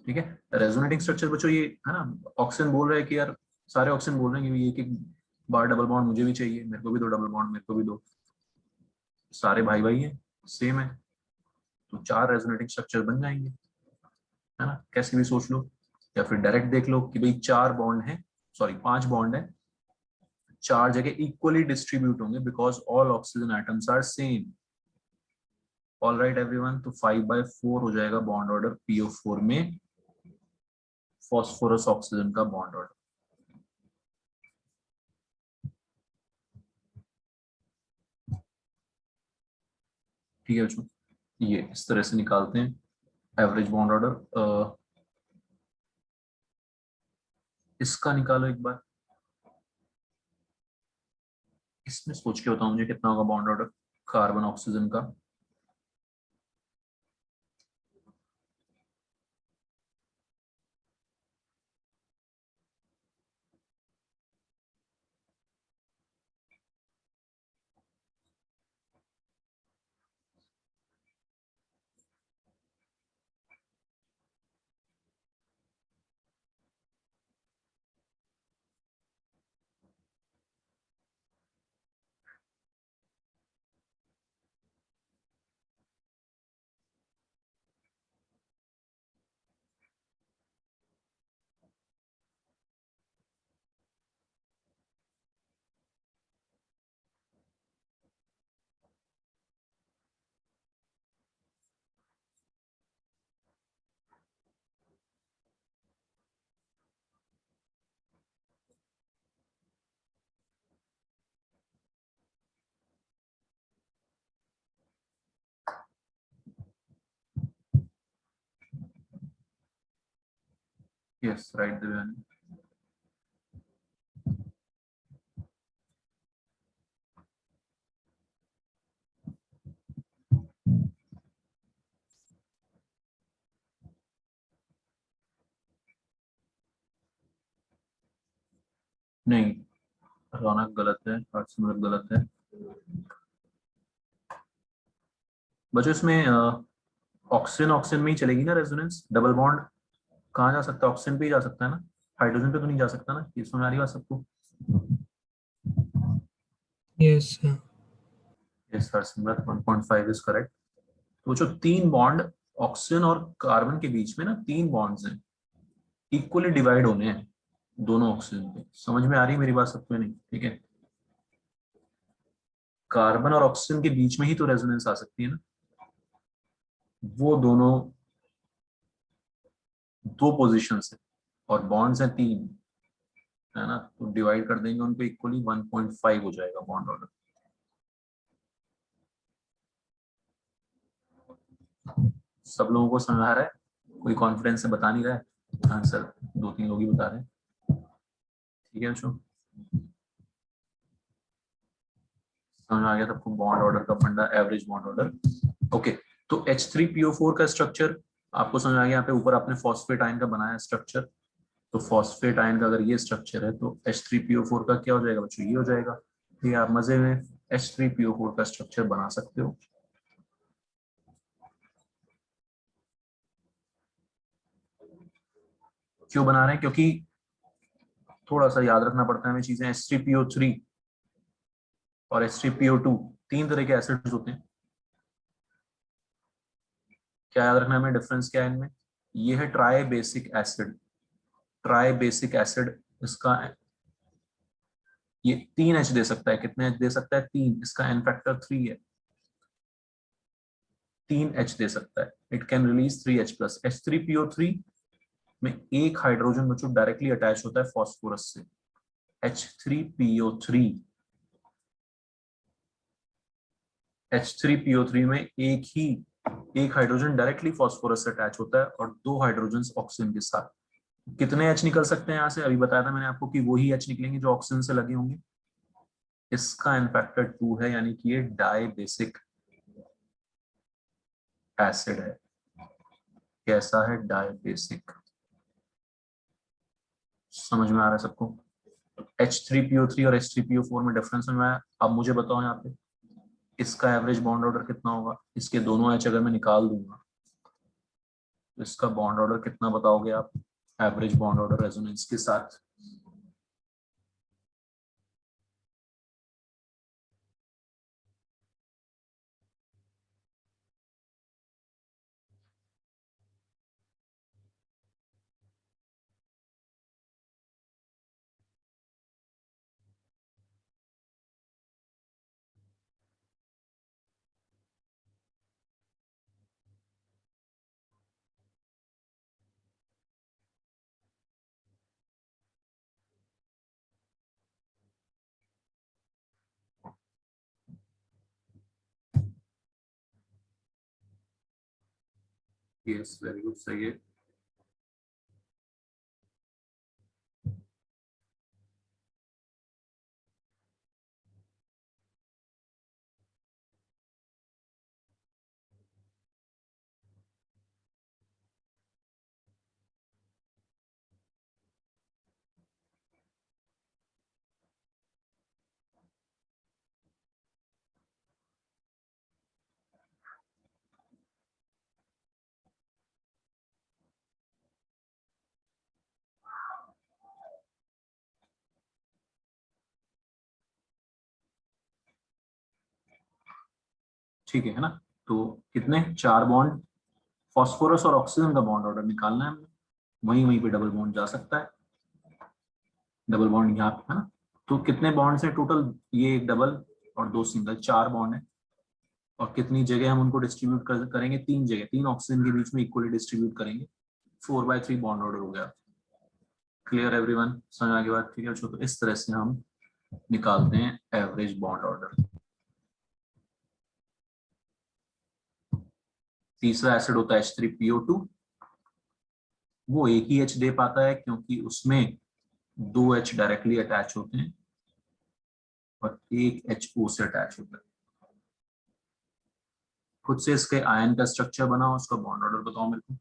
ठीक है। रेजोनेटिंग स्ट्रक्चर बच्चों ये है ना, ऑक्सीजन बोल रहे हैं कि यार सारे ऑक्सीजन बोल रहे हैं कि एक एक बार डबल बॉन्ड मुझे भी चाहिए, मेरे को भी दो डबल बॉन्ड, मेरे को भी दो, सारे भाई भाई हैं, सेम है, तो 4 रेजोनेटिंग स्ट्रक्चर बन जाएंगे, है ना, कैसे भी सोच लो। या फिर डायरेक्ट देख लो कि भाई 4 बॉन्ड है, सॉरी 5 बॉन्ड है, 4 जगह इक्वली डिस्ट्रीब्यूट होंगे because all oxygen atoms are same. All right everyone, तो 5/4 हो जाएगा बॉन्ड ऑर्डर PO4 में, फॉस्फोरस ऑक्सीजन का बॉन्ड ऑर्डर। ठीक है बच्चों, ये इस तरह से निकालते हैं एवरेज बॉन्ड ऑर्डर। इसका निकालो एक बार, इसमें सोच के बताओ मुझे कितना होगा बॉन्ड ऑर्डर कार्बन ऑक्सीजन का। Yes right Divyani. नहीं, रौनक गलत है, हर्षमृत गलत है बच्चों। इसमें ऑक्सीजन ऑक्सीजन में ही चलेगी ना रेजोनेंस, डबल बॉन्ड कहाँ जा सकता है? ऑक्सीजन पे ही जा सकता है ना, हाइड्रोजन पे तो नहीं जा सकता ना, ये समझ आ रही बात सबको? Yes sir. Yes Harsimrat 1.5 is correct. तो जो 3 बॉन्ड ऑक्सीजन और कार्बन के बीच में ना 3 बॉन्ड्स हैं, इक्वली डिवाइड होने हैं दोनों ऑक्सीजन पे। समझ में आ रही है मेरी बात सबको? नहीं, ठीक है। कार्बन और ऑक्सीजन के बीच में ही तो रेजोनेंस आ सकती है ना, वो दोनों 2 पोजीशंस है और बॉन्ड्स हैं 3, है ना, तो डिवाइड कर देंगे उनको इक्वली, 1.5 हो जाएगा बॉन्ड ऑर्डर। सब लोगों को समझ आ रहा है? कोई कॉन्फिडेंस से बता नहीं रहा है आंसर? 2-3 लोग ही बता रहे हैं, ठीक है बच्चों, समझ आ गया सबको बॉन्ड ऑर्डर का फंडा, एवरेज बॉन्ड ऑर्डर। ओके, तो H3PO4 का स्ट्रक्चर आपको समझ आ गया। यहाँ पे ऊपर आपने फॉस्फेट आयन का बनाया स्ट्रक्चर, तो फॉस्फेट आयन का अगर ये स्ट्रक्चर है तो H3PO4 का क्या हो जाएगा बच्चों? ये हो जाएगा। ये आप मजे में H3PO4 का स्ट्रक्चर बना सकते हो। क्यों बना रहे हैं? क्योंकि थोड़ा सा याद रखना पड़ता है हमें चीजें। H3PO3 और H3PO2 3 तरह के एसिड्स होते हैं। क्या याद रखना है हमें? डिफरेंस क्या है इनमें? ये है try basic acid, try basic acid, इसका ये 3H दे सकता है। कितने H दे सकता है? 3, इसका एन फैक्टर 3 है, 3H दे सकता है। It can release 3H plus. H3PO3 में एक हाइड्रोजन बच्चों डायरेक्टली अटैच होता है फॉस्फोरस से, H3PO3 H3PO3 में एक हाइड्रोजन डायरेक्टली फास्फोरस से अटैच होता है और दो हाइड्रोजन ऑक्सीजन के साथ। कितने H निकल सकते हैं यहाँ से? अभी बताया था मैंने आपको कि वही H निकलेंगे जो ऑक्सीजन से लगे होंगे। इसका n फैक्टर 2 है, यानी कि ये डाई बेसिक एसिड है। कैसा है? Dibasic. समझ में आ रहा है सबको? H3PO3 और H3PO4 में डिफरेंस में आया। अब मुझे बताओ यहाँ पे इसका एवरेज बॉन्ड ऑर्डर कितना होगा? इसके दोनों H अगर मैं निकाल दूंगा तो इसका बॉन्ड ऑर्डर कितना बताओगे आप? एवरेज बॉन्ड ऑर्डर रेजोनेंस के साथ। यस, वेरी गुड, सही है। ठीक है ना? तो कितने? 4 बॉन्ड। फास्फोरस और ऑक्सीजन का बॉन्ड ऑर्डर निकालना है हमें। वहीं वहीं पे डबल बॉन्ड जा सकता है। डबल बॉन्ड यहाँ पे है ना? तो कितने बॉन्ड है टोटल? ये एक डबल और दो सिंगल, 4 बॉन्ड है। और कितनी जगह हम उनको डिस्ट्रीब्यूट करेंगे? 3 जगह, 3 ऑक्सीजन के बीच में इक्वली डिस्ट्रीब्यूट करेंगे। 4/3 बॉन्ड ऑर्डर हो गया। Clear everyone? समझ आ गई बात? ठीक है, तो इस तरह से हम निकालते हैं एवरेज बॉन्ड ऑर्डर। तीसरा एसिड होता है H3PO2। वो एक ही H दे पाता है क्योंकि उसमें 2 H डायरेक्टली अटैच होते हैं और एक HO से अटैच होता है। खुद से इसके आयन का स्ट्रक्चर बनाओ, उसका बॉन्ड ऑर्डर बताओ मेरे को।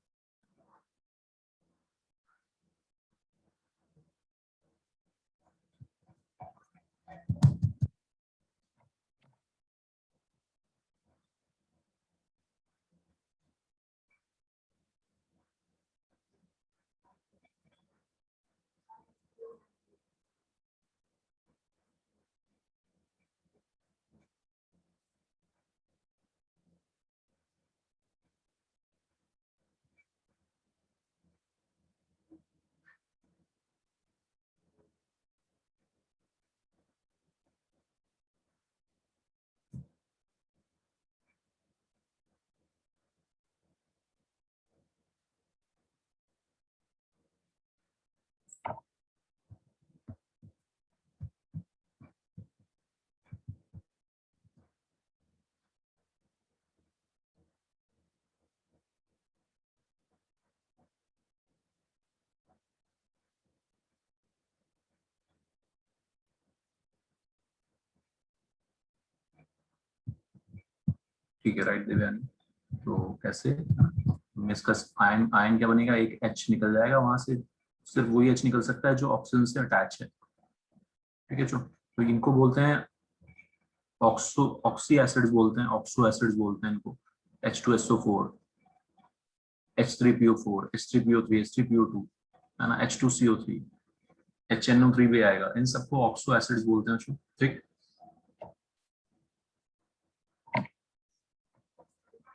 ठीक है, राइट देवयानी। तो कैसे? इसका आयन आयन क्या बनेगा? एक H निकल जाएगा वहां से। सिर्फ वही H निकल सकता है जो ऑक्सीजन से अटैच है। ठीक है, तो इनको बोलते हैं ऑक्सी एसिड्स बोलते हैं, ऑक्सो एसिड्स बोलते हैं इनको। H2SO4, H3PO4, H3PO3, H3PO2, है ना, H2CO3, HNO3 भी आएगा। इन सबको ऑक्सो एसिड्स बोलते हैं बच्चों। ठीक,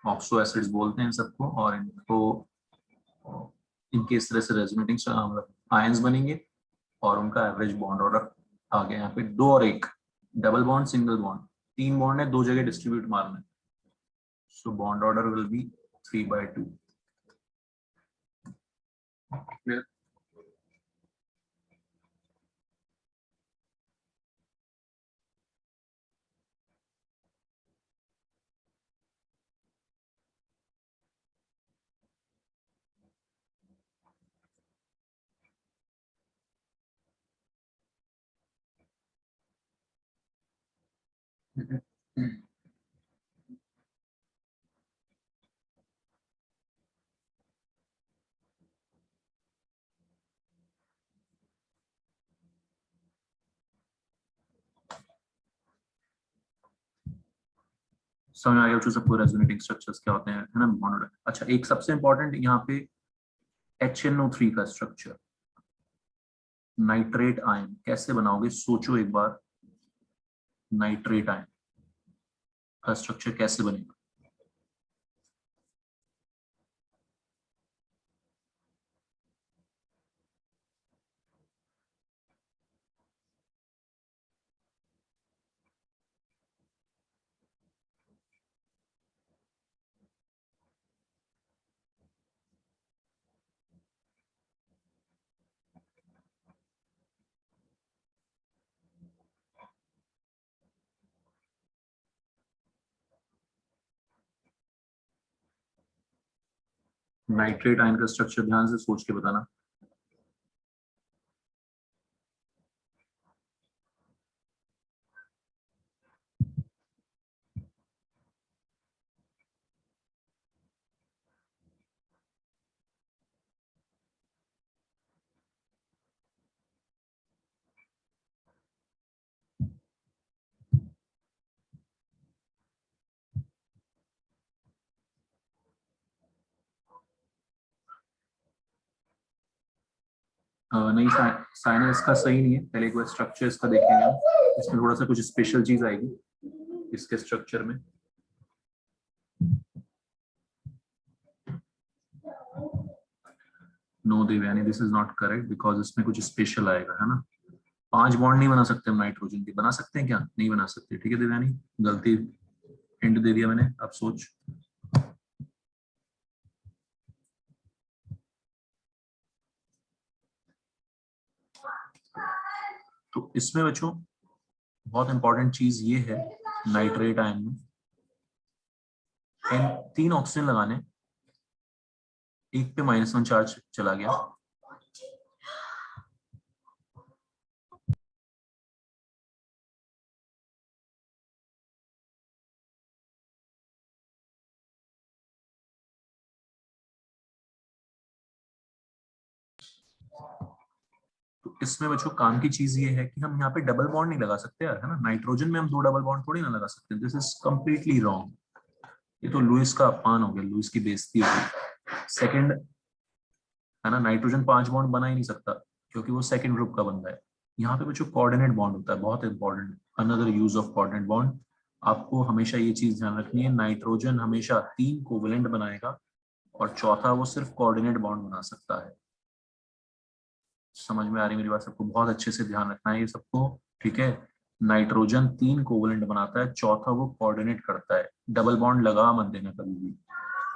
ऑक्सो एसिड्स बोलते हैं इन सबको। और इनको इनके इस तरह से रेजोनेटिंग आयंस बनेंगे और उनका एवरेज बॉन्ड ऑर्डर आ गया यहाँ पे। 2 और 1, double bond, single bond, 3 bond है, 2 जगह डिस्ट्रीब्यूट मारना है। So bond order will be 3/2। Clear? समझ आ गया सबको रेजोनेटिंग स्ट्रक्चर्स क्या होते हैं, है ना बॉन्ड। अच्छा, एक सबसे इंपॉर्टेंट यहाँ पे HNO3 का स्ट्रक्चर, नाइट्रेट आयन कैसे बनाओगे, सोचो एक बार। नाइट्रेट आयन का स्ट्रक्चर कैसे बनेगा? नाइट्रेट आयन का स्ट्रक्चर ध्यान से सोच के बताना। नहीं, साइन इसका सही नहीं है, पहले एक बार स्ट्रक्चर इसका देखेंगे हम। इसमें थोड़ा सा कुछ स्पेशल चीज आएगी इसके स्ट्रक्चर में। No Devyani, this is not correct because इसमें कुछ स्पेशल आएगा, है ना। 5 बॉन्ड नहीं बना सकते हम नाइट्रोजन के, बना सकते हैं क्या? नहीं बना सकते, ठीक है देवयानी, गलती हिंट दे दिया मैंने, अब सोच। तो इसमें बच्चों बहुत इंपॉर्टेंट चीज ये है नाइट्रेट आयन में, एन 3 ऑक्सीजन लगाने, एक पे -1 चार्ज चला गया, तो इसमें बच्चों काम की चीज ये है कि हम यहाँ पे डबल बॉन्ड नहीं लगा सकते यार, है ना। नाइट्रोजन में हम 2 डबल बॉन्ड थोड़ी ना लगा सकते, दिस इज कंप्लीटली रॉन्ग। ये तो लुइस का अपमान हो गया, लुइस की बेइज्जती हो गई। सेकंड, है ना, नाइट्रोजन 5 बॉन्ड बना ही नहीं सकता क्योंकि वो सेकंड ग्रुप का बंदा है। यहाँ पे बच्चों कोऑर्डिनेट बॉन्ड होता है, बहुत important, another use of coordinate bond. आपको हमेशा ये चीज ध्यान रखनी है, नाइट्रोजन हमेशा 3 कोवेलेंट बनाएगा और चौथा वो सिर्फ कोऑर्डिनेट बॉन्ड बना सकता है। समझ में आ रही मेरी बात सबको? बहुत अच्छे से ध्यान रखना है ये सबको, ठीक है। नाइट्रोजन 3 कोवेलेंट बनाता है, चौथा वो कोऑर्डिनेट करता है। डबल बॉन्ड लगा मत देना कभी भी,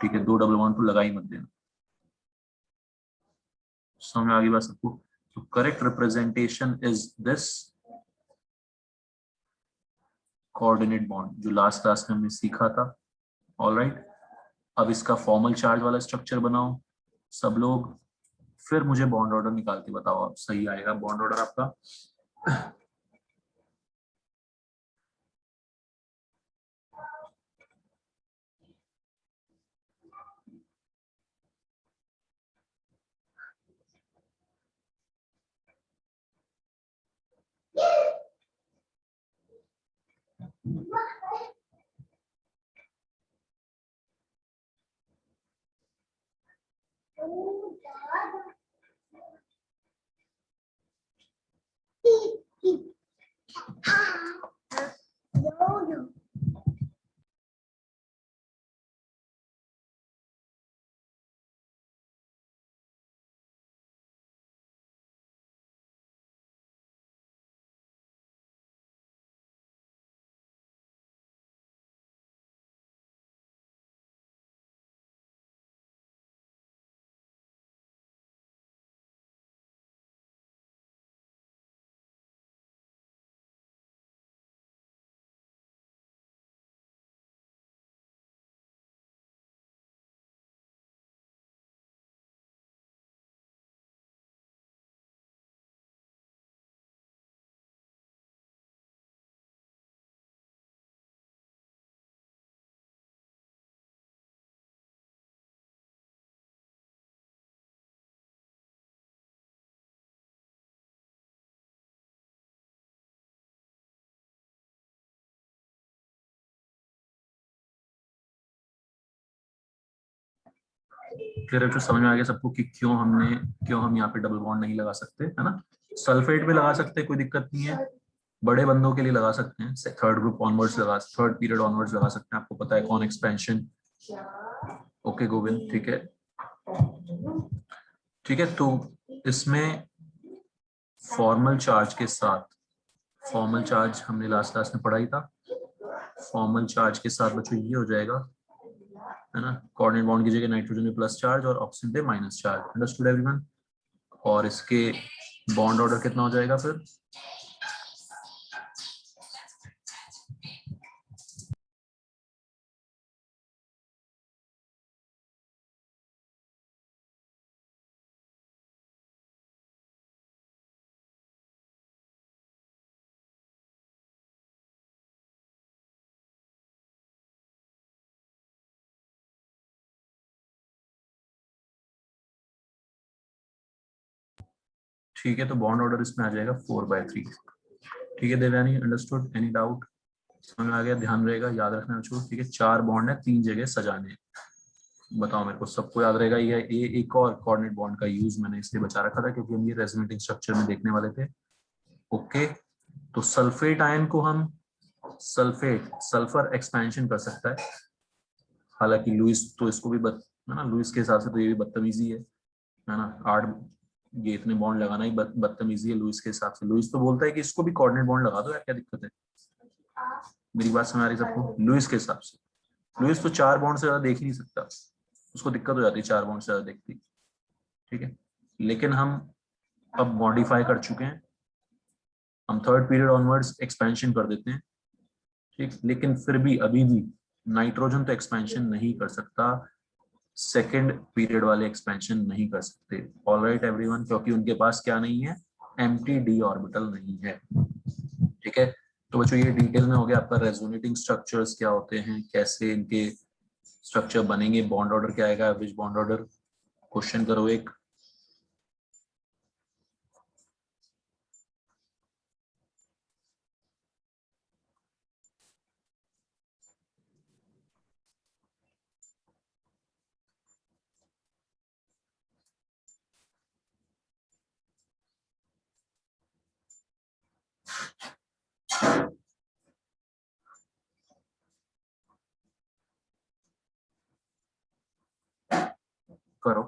ठीक है, 2 डबल बॉन्ड तो लगा ही मत देना। समझ में आ गई बात सबको? तो correct representation is this coordinate bond, जो लास्ट क्लास में हमने सीखा था। ऑलराइट, अब इसका फॉर्मल चार्ज वाला स्ट्रक्चर बनाओ सब लोग, फिर मुझे बॉन्ड ऑर्डर निकाल के बताओ, आप सही आएगा बॉन्ड ऑर्डर आपका। क्लियर है? जो समझ में आ गया सबको कि क्यों हम यहाँ पे डबल बॉन्ड नहीं लगा सकते, है ना? सल्फेट पे लगा सकते हैं, कोई दिक्कत नहीं है, बड़े बंदों के लिए लगा सकते हैं, third group onwards third period onwards लगा सकते हैं, आपको पता है कौन एक्सपेंशन। ओके गोविंद, ठीक है, ठीक है। तो इसमें फॉर्मल चार्ज के साथ, फॉर्मल चार्ज हमने लास्ट क्लास में पढ़ा ही था, फॉर्मल चार्ज के साथ बच्चों ये हो जाएगा, है ना, कोऑर्डिनेट बॉन्ड की जगह नाइट्रोजन में प्लस चार्ज और ऑक्सीजन पे माइनस चार्ज। Understood everyone? और इसके बॉन्ड ऑर्डर कितना हो जाएगा फिर? ठीक है, तो बॉन्ड ऑर्डर इसमें आ जाएगा 4/3। ठीक है देवयानी, अंडरस्टूड? Any doubt? समझ में आ गया? ध्यान रहेगा, याद रखना बच्चों, ठीक है। 4 बॉन्ड है, 3 जगह सजाने हैं। बताओ मेरे को, सबको याद रहेगा? ये एक और कोऑर्डिनेट बॉन्ड का यूज मैंने इसलिए बचा रखा था क्योंकि हम ये रेजोनेटिंग स्ट्रक्चर में देखने वाले थे। ओके, तो सल्फेट आयन को हम सल्फर एक्सपेंशन कर सकता है, हालांकि लुइस तो इसको भी है ना, लुइस के हिसाब से तो ये भी बदतमीजी है ना? 8 ये इतने बॉन्ड लगाना ही बदतमीजी है लुइस के हिसाब से। लुइस तो बोलता है कि इसको भी कोऑर्डिनेट बॉन्ड लगा दो यार, क्या दिक्कत है? मेरी बात समझ आ रही सबको? लुइस के हिसाब से लुइस तो 4 बॉन्ड से ज्यादा देख ही नहीं सकता, उसको दिक्कत हो जाती है 4 बॉन्ड से ज्यादा देखती, ठीक है। लेकिन हम अब मॉडिफाई कर चुके हैं, हम थर्ड पीरियड ऑनवर्ड्स एक्सपेंशन कर देते हैं, ठीक। लेकिन फिर भी अभी भी नाइट्रोजन तो एक्सपेंशन नहीं कर सकता, सेकेंड पीरियड वाले एक्सपेंशन नहीं कर सकते। ऑलराइट एवरीवन, क्योंकि उनके पास क्या नहीं है? एम्प्टी डी ऑर्बिटल नहीं है, ठीक है। तो बच्चों ये डिटेल में हो गया आपका रेजोनेटिंग स्ट्रक्चर्स क्या होते हैं, कैसे इनके स्ट्रक्चर बनेंगे, बॉन्ड ऑर्डर क्या आएगा, एवरेज बॉन्ड ऑर्डर। क्वेश्चन करो एक। करो।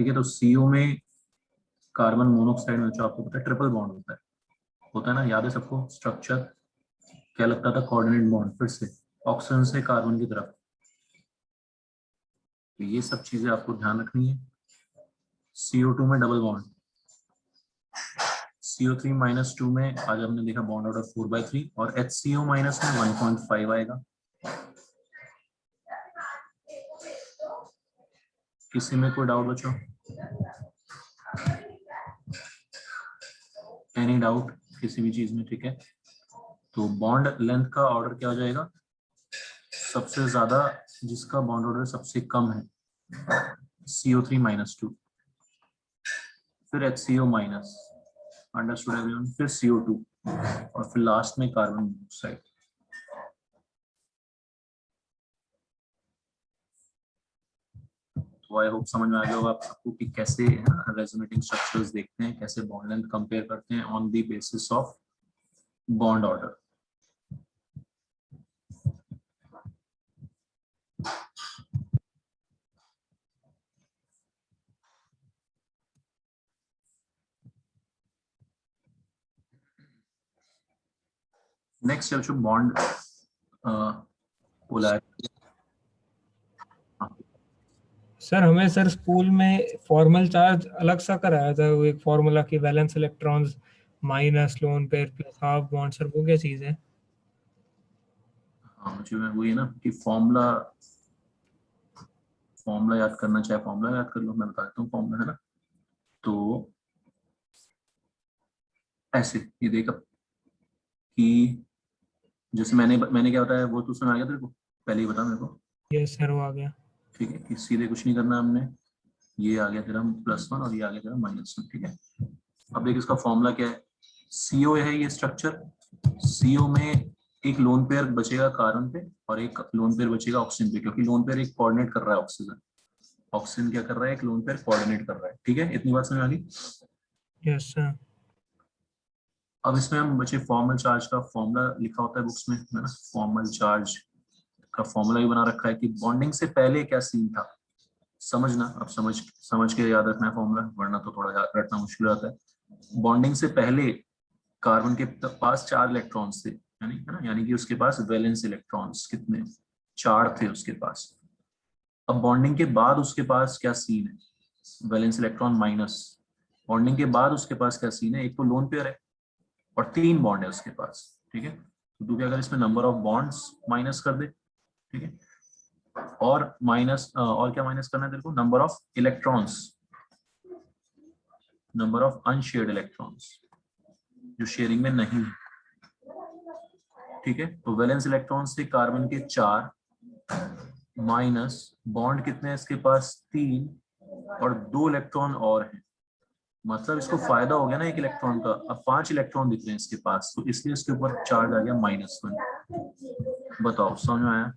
ठीक है। तो CO में कार्बन मोनोऑक्साइड में जो आपको पता है ट्रिपल बॉन्ड होता है ना, याद है सबको? स्ट्रक्चर क्या लगता था? कोऑर्डिनेट बॉन्ड, फिर से ऑक्सीजन से कार्बन की तरफ। तो ये सब चीजें आपको ध्यान रखनी है। CO2 में डबल बॉन्ड, CO3-2 में आज हमने देखा बॉन्ड ऑर्डर 4/3 और HCO- में 1.5 आएगा। किसी में कोई डाउट बच्चों? एनी डाउट किसी भी चीज में? ठीक है। तो बॉन्ड लेंथ का ऑर्डर क्या हो जाएगा? सबसे ज्यादा जिसका बॉन्ड ऑर्डर सबसे कम है CO3-2, फिर HCO-, अंडरस्टूड एवरीवन, फिर CO2 और फिर लास्ट में कार्बन मोनोऑक्साइड। तो आई होप समझ में आ गया होगा आप सबको कि कैसे रेजोनेटिंग स्ट्रक्चर्स देखते हैं, कैसे बॉन्ड लेंथ कंपेयर करते हैं on the basis of bond order. Next है जो बॉन्ड पोलैरिटी। सर हमें सर स्कूल में फॉर्मल चार्ज अलग सा कराया था, वो एक फॉर्मूला की valence electrons minus lone pair plus half bond, sir वो क्या चीज है? हाँ मुझे वो ये ना कि फॉर्मूला याद करना चाहे फॉर्मूला याद कर लो, मैं बता देता हूँ फॉर्मूला, है ना। तो ऐसे ये देखा कि जैसे मैंने क्या बताया वो तो समझ आ गया तेरे को? पहले ही बता मेरे को। यस सर, वो आ गया। ठीक है कि सीधे कुछ नहीं करना हमने, ये आ गया तेरा +1 और ये आ गया तेरा -1। ठीक है। अब देख इसका फॉर्मूला क्या है। CO है ये स्ट्रक्चर, CO में एक लोन पेयर बचेगा कार्बन पे और एक लोन पेयर बचेगा ऑक्सीजन पे, क्योंकि लोन पेयर एक कोऑर्डिनेट कर रहा है ऑक्सीजन क्या कर रहा है? एक लोन पेयर कोऑर्डिनेट कर रहा है। ठीक है, इतनी बात समझ आ गई? Yes sir. अब इसमें हम बचे फॉर्मल चार्ज का फॉर्मूला लिखा होता है बुक्स में, है ना। फॉर्मल चार्ज का फॉर्मूला भी बना रखा है कि बॉन्डिंग से पहले क्या सीन था। समझना, अब समझ के याद रखना है फॉर्मूला, वरना तो थोड़ा याद रखना मुश्किल होता है। बॉन्डिंग से पहले कार्बन के पास 4 इलेक्ट्रॉन्स थे, यानी है ना, यानी कि उसके पास वैलेंस इलेक्ट्रॉन्स कितने? 4 थे उसके पास। अब बॉन्डिंग के बाद उसके पास क्या सीन है? Valence electron minus. बॉन्डिंग के बाद उसके पास क्या सीन है? एक तो लोन पेयर है और 3 बॉन्ड है उसके पास। ठीक है, तो तू क्या कर इसमें नंबर ऑफ बॉन्ड्स माइनस कर दे। ठीक है, और माइनस और क्या माइनस करना है तेरे को? Number of electrons, number of unshared electrons जो शेयरिंग में नहीं है। ठीक है, तो वैलेंस इलेक्ट्रॉन्स थे कार्बन के 4 माइनस बॉन्ड कितने हैं इसके पास? 3 और 2 इलेक्ट्रॉन और हैं। मतलब इसको फायदा हो गया ना एक इलेक्ट्रॉन का। अब 5 इलेक्ट्रॉन दिख रहे हैं इसके पास, तो इसलिए इसके ऊपर चार्ज आ गया -1। बताओ समझ में आया?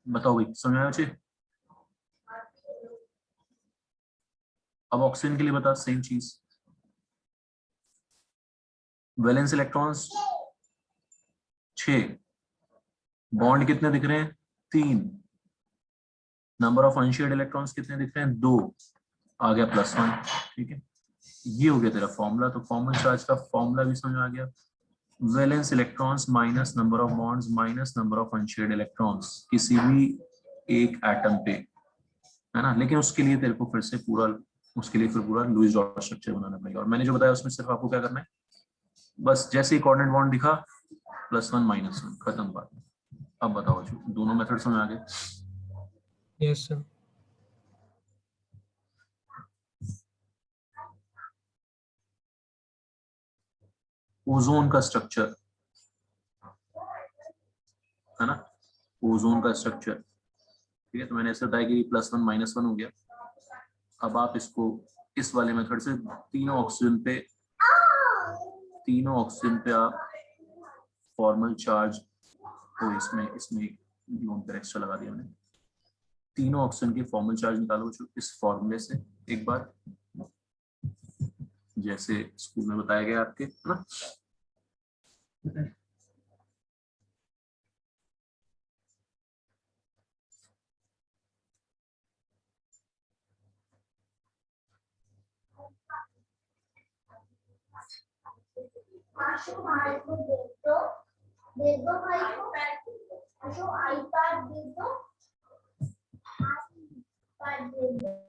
बताओ भाई, समझ में आया बच्चे? अब ऑक्सीजन के लिए बता सेम चीज। वैलेंस इलेक्ट्रॉन्स 6, बॉन्ड कितने दिख रहे हैं? 3, नंबर ऑफ अनशेयर्ड इलेक्ट्रॉन्स कितने दिख रहे हैं? 2, आ गया +1। ठीक है, ये हो गया तेरा फॉर्मूला। तो फॉर्मल चार्ज का फॉर्मूला भी समझ आ गया। Valence electrons minus number of bonds minus number of unshared electrons किसी भी एक एटम पे, है ना। लेकिन उसके लिए तेरे को फिर से पूरा लुईस डॉट स्ट्रक्चर बनाना पड़ेगा। और मैंने जो बताया उसमें सिर्फ आपको क्या करना है, बस जैसे ही कोऑर्डिनेट बॉन्ड दिखा +1 -1, खत्म बात। अब बताओ जो दोनों मेथड समझ आ गए? Yes sir. ओजोन का स्ट्रक्चर, है ना, ओजोन का स्ट्रक्चर। ठीक है, तो मैंने ऐसे बताया कि +1 -1 हो गया। अब आप इसको इस वाले मेथड से तीनों ऑक्सीजन पे आप फॉर्मल चार्ज को इसमें लोन पर एक्स्ट्रा लगा दिया मैंने। तीनों ऑक्सीजन की फॉर्मल चार्ज निकालो जो इस फॉर्मूले से एक बार, जैसे स्कूल में बताया गया आपके, है ना। आशु भाई को दे दो भाई को आशु आईपैड दे दो आईपैड दे दो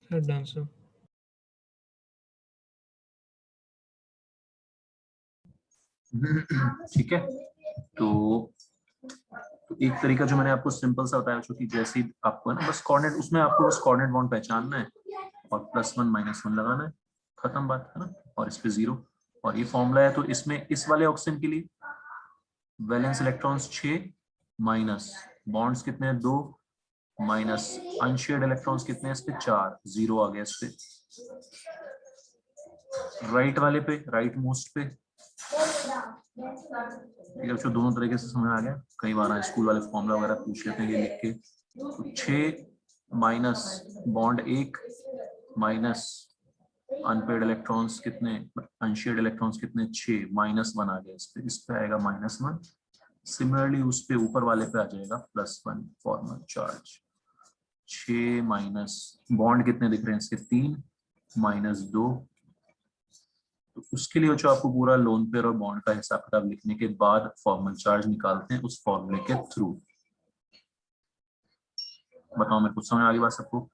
सर डन सर। ठीक है, तो एक तरीका जो मैंने आपको सिंपल सा बताया, जो कि जैसे ही आपको है ना बस कोऑर्डिनेट, उसमें आपको बस कोऑर्डिनेट बॉन्ड पहचानना है और +1 -1 लगाना है, खत्म बात है ना। और इस पे 0 और ये फॉर्मूला है। तो इसमें इस वाले ऑक्सीजन के लिए वैलेंस इलेक्ट्रॉन्स 6 माइनस बॉन्ड्स कितने हैं 2 माइनस अनशेयर्ड इलेक्ट्रॉन्स कितने हैं इस पे 4, 0 आ गया इस पे। राइट वाले पे, राइट मोस्ट पे, ठीक है, दोनों तरीके से समझ आ गया। कई बार स्कूल वाले फॉर्मूला वगैरह पूछ लेते हैं ये लिख के। तो 6 minus bond 1 minus unpaired electrons कितने, अनशेयर्ड इलेक्ट्रॉन्स कितने 6, -1 आ गया इस पे आएगा -1। सिमिलरली उस पे ऊपर वाले पे आ जाएगा +1 फॉर्मल चार्ज। 6 माइनस बॉन्ड कितने दिख रहे हैं इसके 3 -2। तो उसके लिए जो आपको पूरा लोन पेयर और बॉन्ड का हिसाब किताब लिखने के बाद फॉर्मल चार्ज निकालते हैं उस फॉर्मूले के थ्रू। बताओ मेरे कुछ समझ आ गई बात सबको।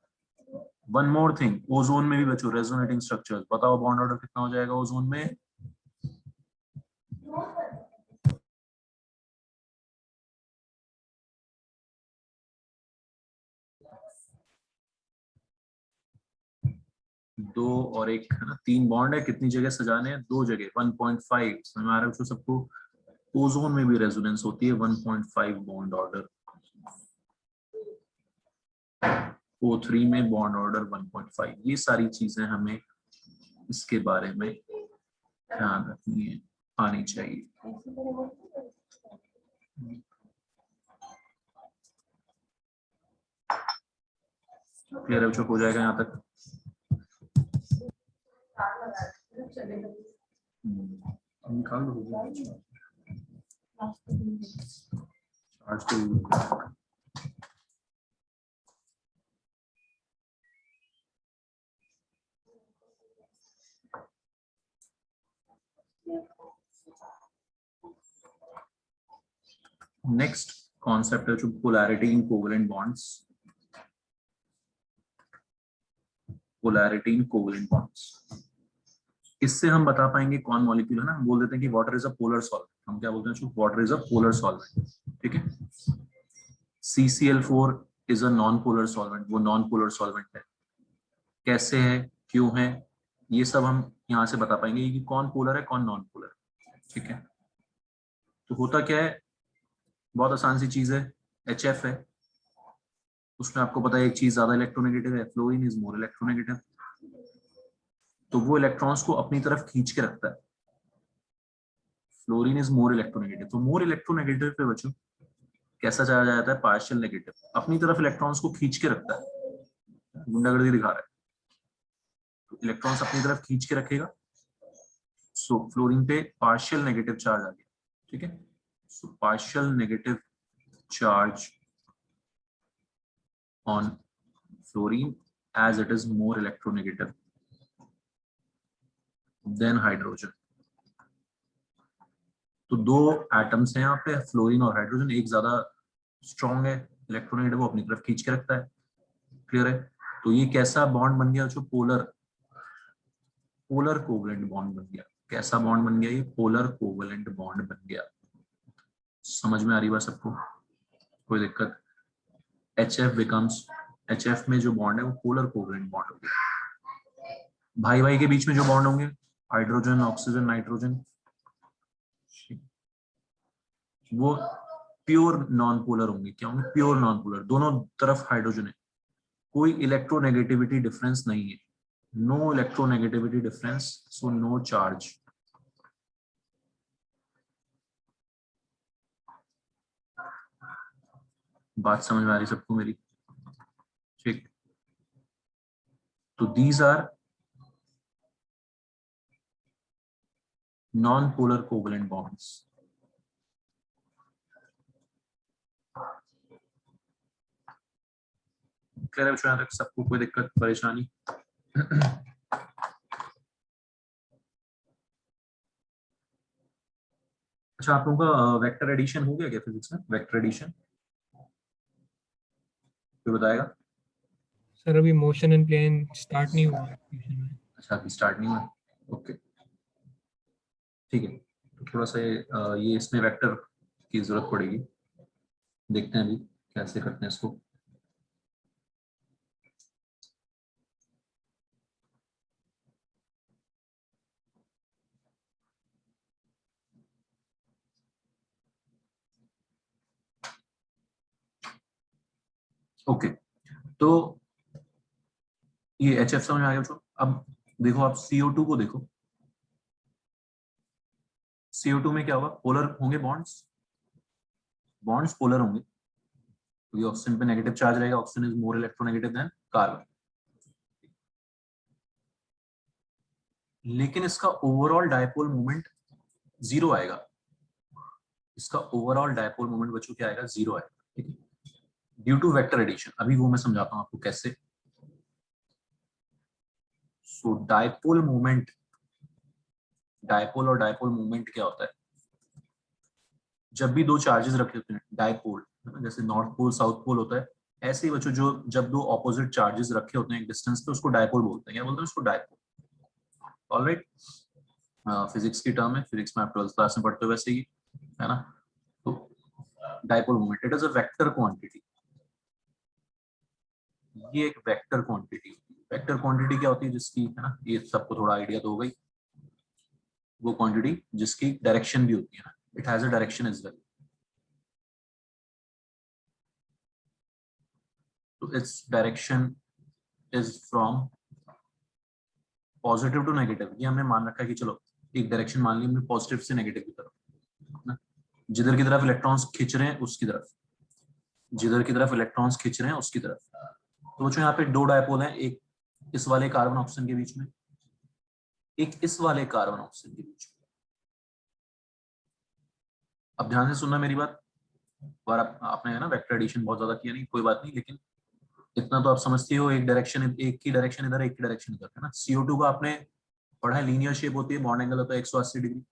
वन मोर थिंग, ओजोन में भी बच्चों रेजोनेटिंग स्ट्रक्चर्स, बताओ बॉन्ड ऑर्डर कितना हो जाएगा ओजोन में। दो और एक है ना, 3 बॉन्ड है, कितनी जगह सजाने हैं 2 जगह, 1.5। समझ में आ रहा है सबको। ओजोन में भी रेजोनेंस होती है 1.5 बॉन्ड ऑर्डर, O3 में बॉन्ड ऑर्डर 1.5। ये सारी चीजें हमें इसके बारे में ध्यान रखनी है, आनी चाहिए। क्लियर है, हो जाएगा यहाँ तक। निकाल दो चार्ज तो। नेक्स्ट कॉन्सेप्ट है जो पोलैरिटी इन कोवेलेंट बॉन्ड्स। पोलैरिटी इन कोवेलेंट बॉन्ड्स, इससे हम बता पाएंगे कौन मॉलिक्यूल है ना। हम बोल देते हैं कि water is a polar solvent. हम क्या बोलते हैं, water is a polar solvent, ठीक है। CCl4 is a non polar solvent, वो नॉन पोलर सॉल्वेंट है। कैसे है, क्यों है, ये सब हम यहाँ से बता पाएंगे कि कौन पोलर है कौन नॉन पोलर, ठीक है। तो होता क्या है, बहुत आसान सी चीज है, HF है, उसमें आपको पता है एक चीज ज्यादा इलेक्ट्रोनेगेटिव है, फ्लोरीन इज मोर इलेक्ट्रोनेगेटिव। तो वो इलेक्ट्रॉन्स को अपनी तरफ खींच के रखता है। फ्लोरीन इज मोर इलेक्ट्रोनेगेटिव, तो मोर इलेक्ट्रोनेगेटिव पे बच्चों कैसा चला जाता है, पार्शियल नेगेटिव, अपनी तरफ इलेक्ट्रॉन्स को खींच के रखता है। गुंडागर्दी दिखा रहा है, तो इलेक्ट्रॉन्स अपनी तरफ खींच के रखेगा। सो फ्लोरीन पे पार्शियल नेगेटिव चार्ज आ गया, ठीक है। So partial negative charge on fluorine as it is more electronegative than hydrogen। तो 2 एटम्स हैं यहाँ पे, फ्लोरीन और हाइड्रोजन। एक ज्यादा स्ट्रॉन्ग है इलेक्ट्रोनेगेटिव, वो अपनी तरफ खींच के रखता है, क्लियर है। तो ये कैसा बॉन्ड बन गया, जो पोलर कोवेलेंट बॉन्ड बन गया। कैसा बॉन्ड बन गया, ये पोलर कोवेलेंट बॉन्ड बन गया। समझ में आ रही बात सबको, कोई दिक्कत। HF becomes HF में जो बॉन्ड है वो पोलर कोवेलेंट बॉन्ड होंगे। भाई भाई के बीच में जो बॉन्ड होंगे हाइड्रोजन ऑक्सीजन नाइट्रोजन, वो प्योर नॉन पोलर होंगे। क्या होंगे? प्योर नॉन पोलर, दोनों तरफ हाइड्रोजन है, कोई इलेक्ट्रोनेगेटिविटी डिफरेंस नहीं है, no electronegativity difference, so no charge. बात समझ में आ रही सबको मेरी? ठीक, तो these are non polar covalent bonds. Clear है बच्चों? सबको कोई दिक्कत परेशानी? अच्छा, आप लोगों का वेक्टर एडिशन हो गया क्या फिजिक्स में? वेक्टर एडिशन कोई बताएगा? सर अभी मोशन एंड प्लेन स्टार्ट नहीं हुआ है ट्यूशन में। अच्छा, अभी स्टार्ट नहीं हुआ? ओके, ठीक है। तो थोड़ा सा ये इसमें वेक्टर की जरूरत पड़ेगी, देखते हैं अभी कैसे करते हैं इसको। ओके, तो ये HF समझ में आ गया बच्चों? अब देखो, आप CO2 को देखो, CO2 में क्या होगा? पोलर होंगे बॉन्ड्स, बॉन्ड्स पोलर होंगे, क्योंकि ऑक्सीजन पे नेगेटिव चार्ज रहेगा, oxygen is more electronegative than carbon. लेकिन इसका ओवरऑल डायपोल मोमेंट जीरो आएगा, इसका ओवरऑल डायपोल मोमेंट बच्चों क्या आएगा? जीरो आएगा, ठीक है, ड्यू टू वेक्टर एडिशन। अभी वो मैं समझाता हूं आपको कैसे। सो डायपोल मोमेंट, डायपोल और डायपोल मोमेंट क्या होता है? जब भी दो चार्जेस रखे होते हैं डायपोल, जैसे नॉर्थ पोल साउथ पोल होता है, ऐसे ही बच्चों जो जब दो ऑपोजिट चार्जेस रखे होते हैं एक डिस्टेंस पे, उसको डायपोल बोलते हैं। क्या बोलते हैं उसको? डायपोल। ऑलराइट, फिजिक्स की टर्म है, फिजिक्स में आप 12th क्लास में पढ़ते हो वैसे ही, है ना? तो dipole moment, it is a vector quantity. ये एक वेक्टर क्वांटिटी होती है। वेक्टर क्वांटिटी क्या होती है? जिसकी, है ना, ये सबको थोड़ा आइडिया तो हो गई। वो क्वांटिटी जिसकी डायरेक्शन भी होती है ना, it has a direction as well. तो its direction is from positive to negative. ये हमने मान रखा है कि चलो एक डायरेक्शन मान ली हमने पॉजिटिव से नेगेटिव की तरफ, ना, जिधर की तरफ इलेक्ट्रॉन्स खींच रहे हैं उसकी तरफ, जिधर की तरफ इलेक्ट्रॉन्स खींच रहे हैं उसकी तरफ। तो बच्चों यहाँ पे दो डायपोल हैं, एक इस वाले कार्बन ऑक्सीजन के बीच में, एक इस वाले कार्बन ऑक्सीजन के बीच में। अब ध्यान से सुनना मेरी बात, और आपने, है ना, वेक्टर एडिशन बहुत ज्यादा किया नहीं, कोई बात नहीं, लेकिन इतना तो आप समझते हो, एक डायरेक्शन, एक की डायरेक्शन इधर, एक की डायरेक्शन इधर, है ना। CO2 का आपने पढ़ा है, लीनियर शेप होती है, बॉन्ड एंगल होता है 180 डिग्री।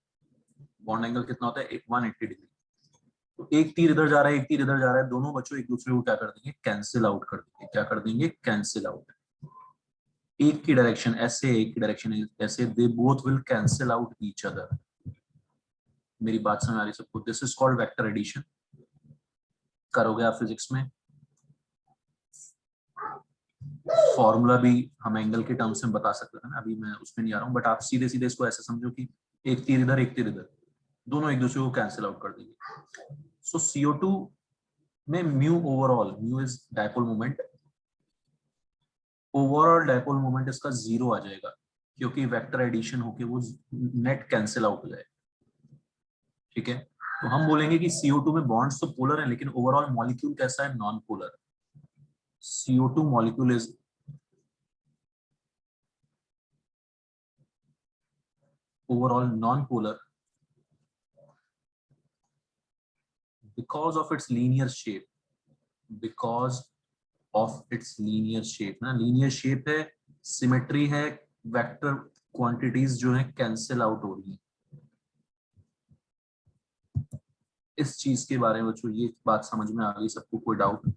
बॉन्ड एंगल कितना होता है? 180 डिग्री। तो एक तीर इधर जा रहा है, एक तीर इधर जा रहा है, दोनों बच्चों एक दूसरे को क्या कर देंगे? कैंसिल आउट कर देंगे। क्या कर देंगे? Cancel out. एक की डायरेक्शन ऐसे, एक की डायरेक्शन ऐसे, they both will cancel out each other. मेरी बात समझ आ रही सबको? This is called vector addition. करोगे आप फिजिक्स में, फॉर्मूला भी हम एंगल के टर्म्स में बता सकते हैं ना, अभी मैं उसमें नहीं आ रहा हूँ, बट आप सीधे सीधे इसको ऐसे समझो कि एक तीर इधर, एक तीर इधर, दोनों एक दूसरे को कैंसिल आउट कर देंगे। सो CO2 में mu overall, mu is dipole moment, overall dipole moment इसका जीरो आ जाएगा, क्योंकि वेक्टर एडिशन होके वो नेट कैंसिल आउट हो जाएगा, ठीक है। तो हम बोलेंगे कि CO2 में बॉन्ड्स तो पोलर हैं, लेकिन ओवरऑल मॉलिक्यूल कैसा है? Non polar. CO2 molecule is overall non-polar because of its linear shape, because of its linear shape ना, linear shape है, symmetry है, वेक्टर क्वांटिटीज जो है कैंसिल आउट हो रही है। इस चीज के बारे में बच्चों ये बात समझ में आ गई सबको? कोई डाउट?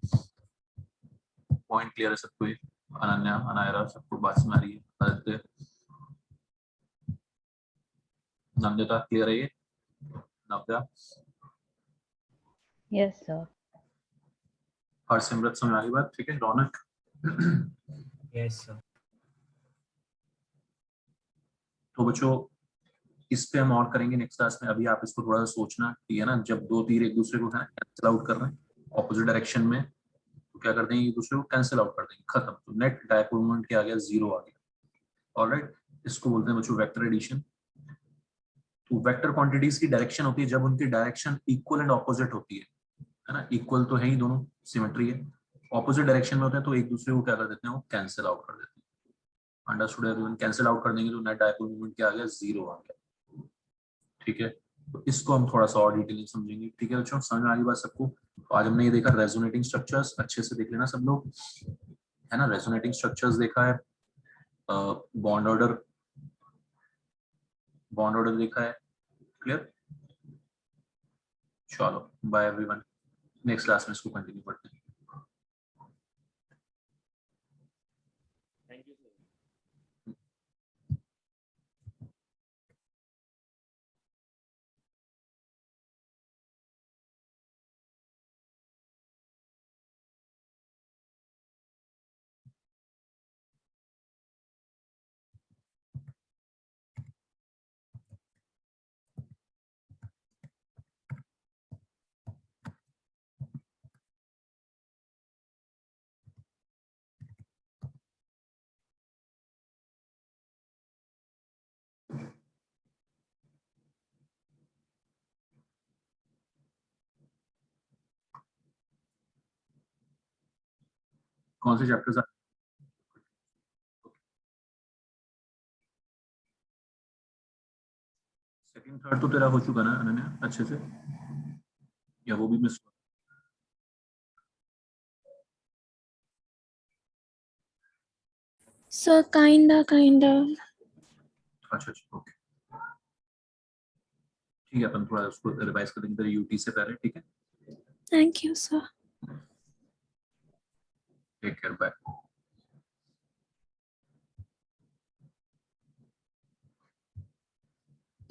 पॉइंट क्लियर है सबको? ये अनन्या, अनायरा, सबको बात समझ आ रही है? आदित्य, नंदिता, क्लियर है ये? नव्या, यस सर। हरसिमरत, समझ आ रही बात? ठीक है। रौनक, यस सर। तो बच्चों इस पे हम और करेंगे नेक्स्ट क्लास में। अभी आप इसको थोड़ा सा सोचना, ठीक है ना। जब दो तीर एक दूसरे को कैंसिल आउट कर रहे हैं ऑपोजिट डायरेक्शन में, तो क्या कर देंगे, एक दूसरे को कैंसिल आउट कर देंगे, खत्म। तो नेट डायपोल मोमेंट क्या आ गया, 0 आ गया। ऑलराइट, इसको बोलते हैं बच्चों वेक्टर एडिशन। तो वेक्टर क्वांटिटीज की डायरेक्शन होती है जब उनकी डायरेक्शन इक्वल एंड ऑपोजिट होती है ना। इक्वल तो है ही, दोनों सिमेट्री है। ऑपोजिट डायरेक्शन में होते हैं तो एक दूसरे को क्या कर देते हैं, वो कैंसिल आउट कर देते हैं। Understood everyone? कैंसिल आउट कर देंगे तो नेट डायपोल मोमेंट क्या आ गया, 0 आ गया। ठीक है, तो इसको हम थोड़ा सा और डिटेलिंग समझेंगे। ठीक है बच्चों, समझ में आ गई बात सबको? तो आज हमने ये देखा रेजोनेटिंग स्ट्रक्चर्स, अच्छे से देख लेना सब लोग, है ना। रेजोनेटिंग स्ट्रक्चर्स देखा है, बॉन्ड ऑर्डर देखा है, क्लियर। चलो बाय एवरीवन, नेक्स्ट क्लास में इसको कंटिन्यू करते हैं। Thank you sir. कौन से चैप्टर्स? सेकंड थर्ड तो तेरा हो चुका ना अनन्या अच्छे से, या वो भी मिस हुआ? सर काइंडा अच्छा अच्छा, ओके, ठीक है। अपन थोड़ा उसको रिवाइज करेंगे तेरे यूटी से पहले, ठीक है। Thank you sir. Take care, bye.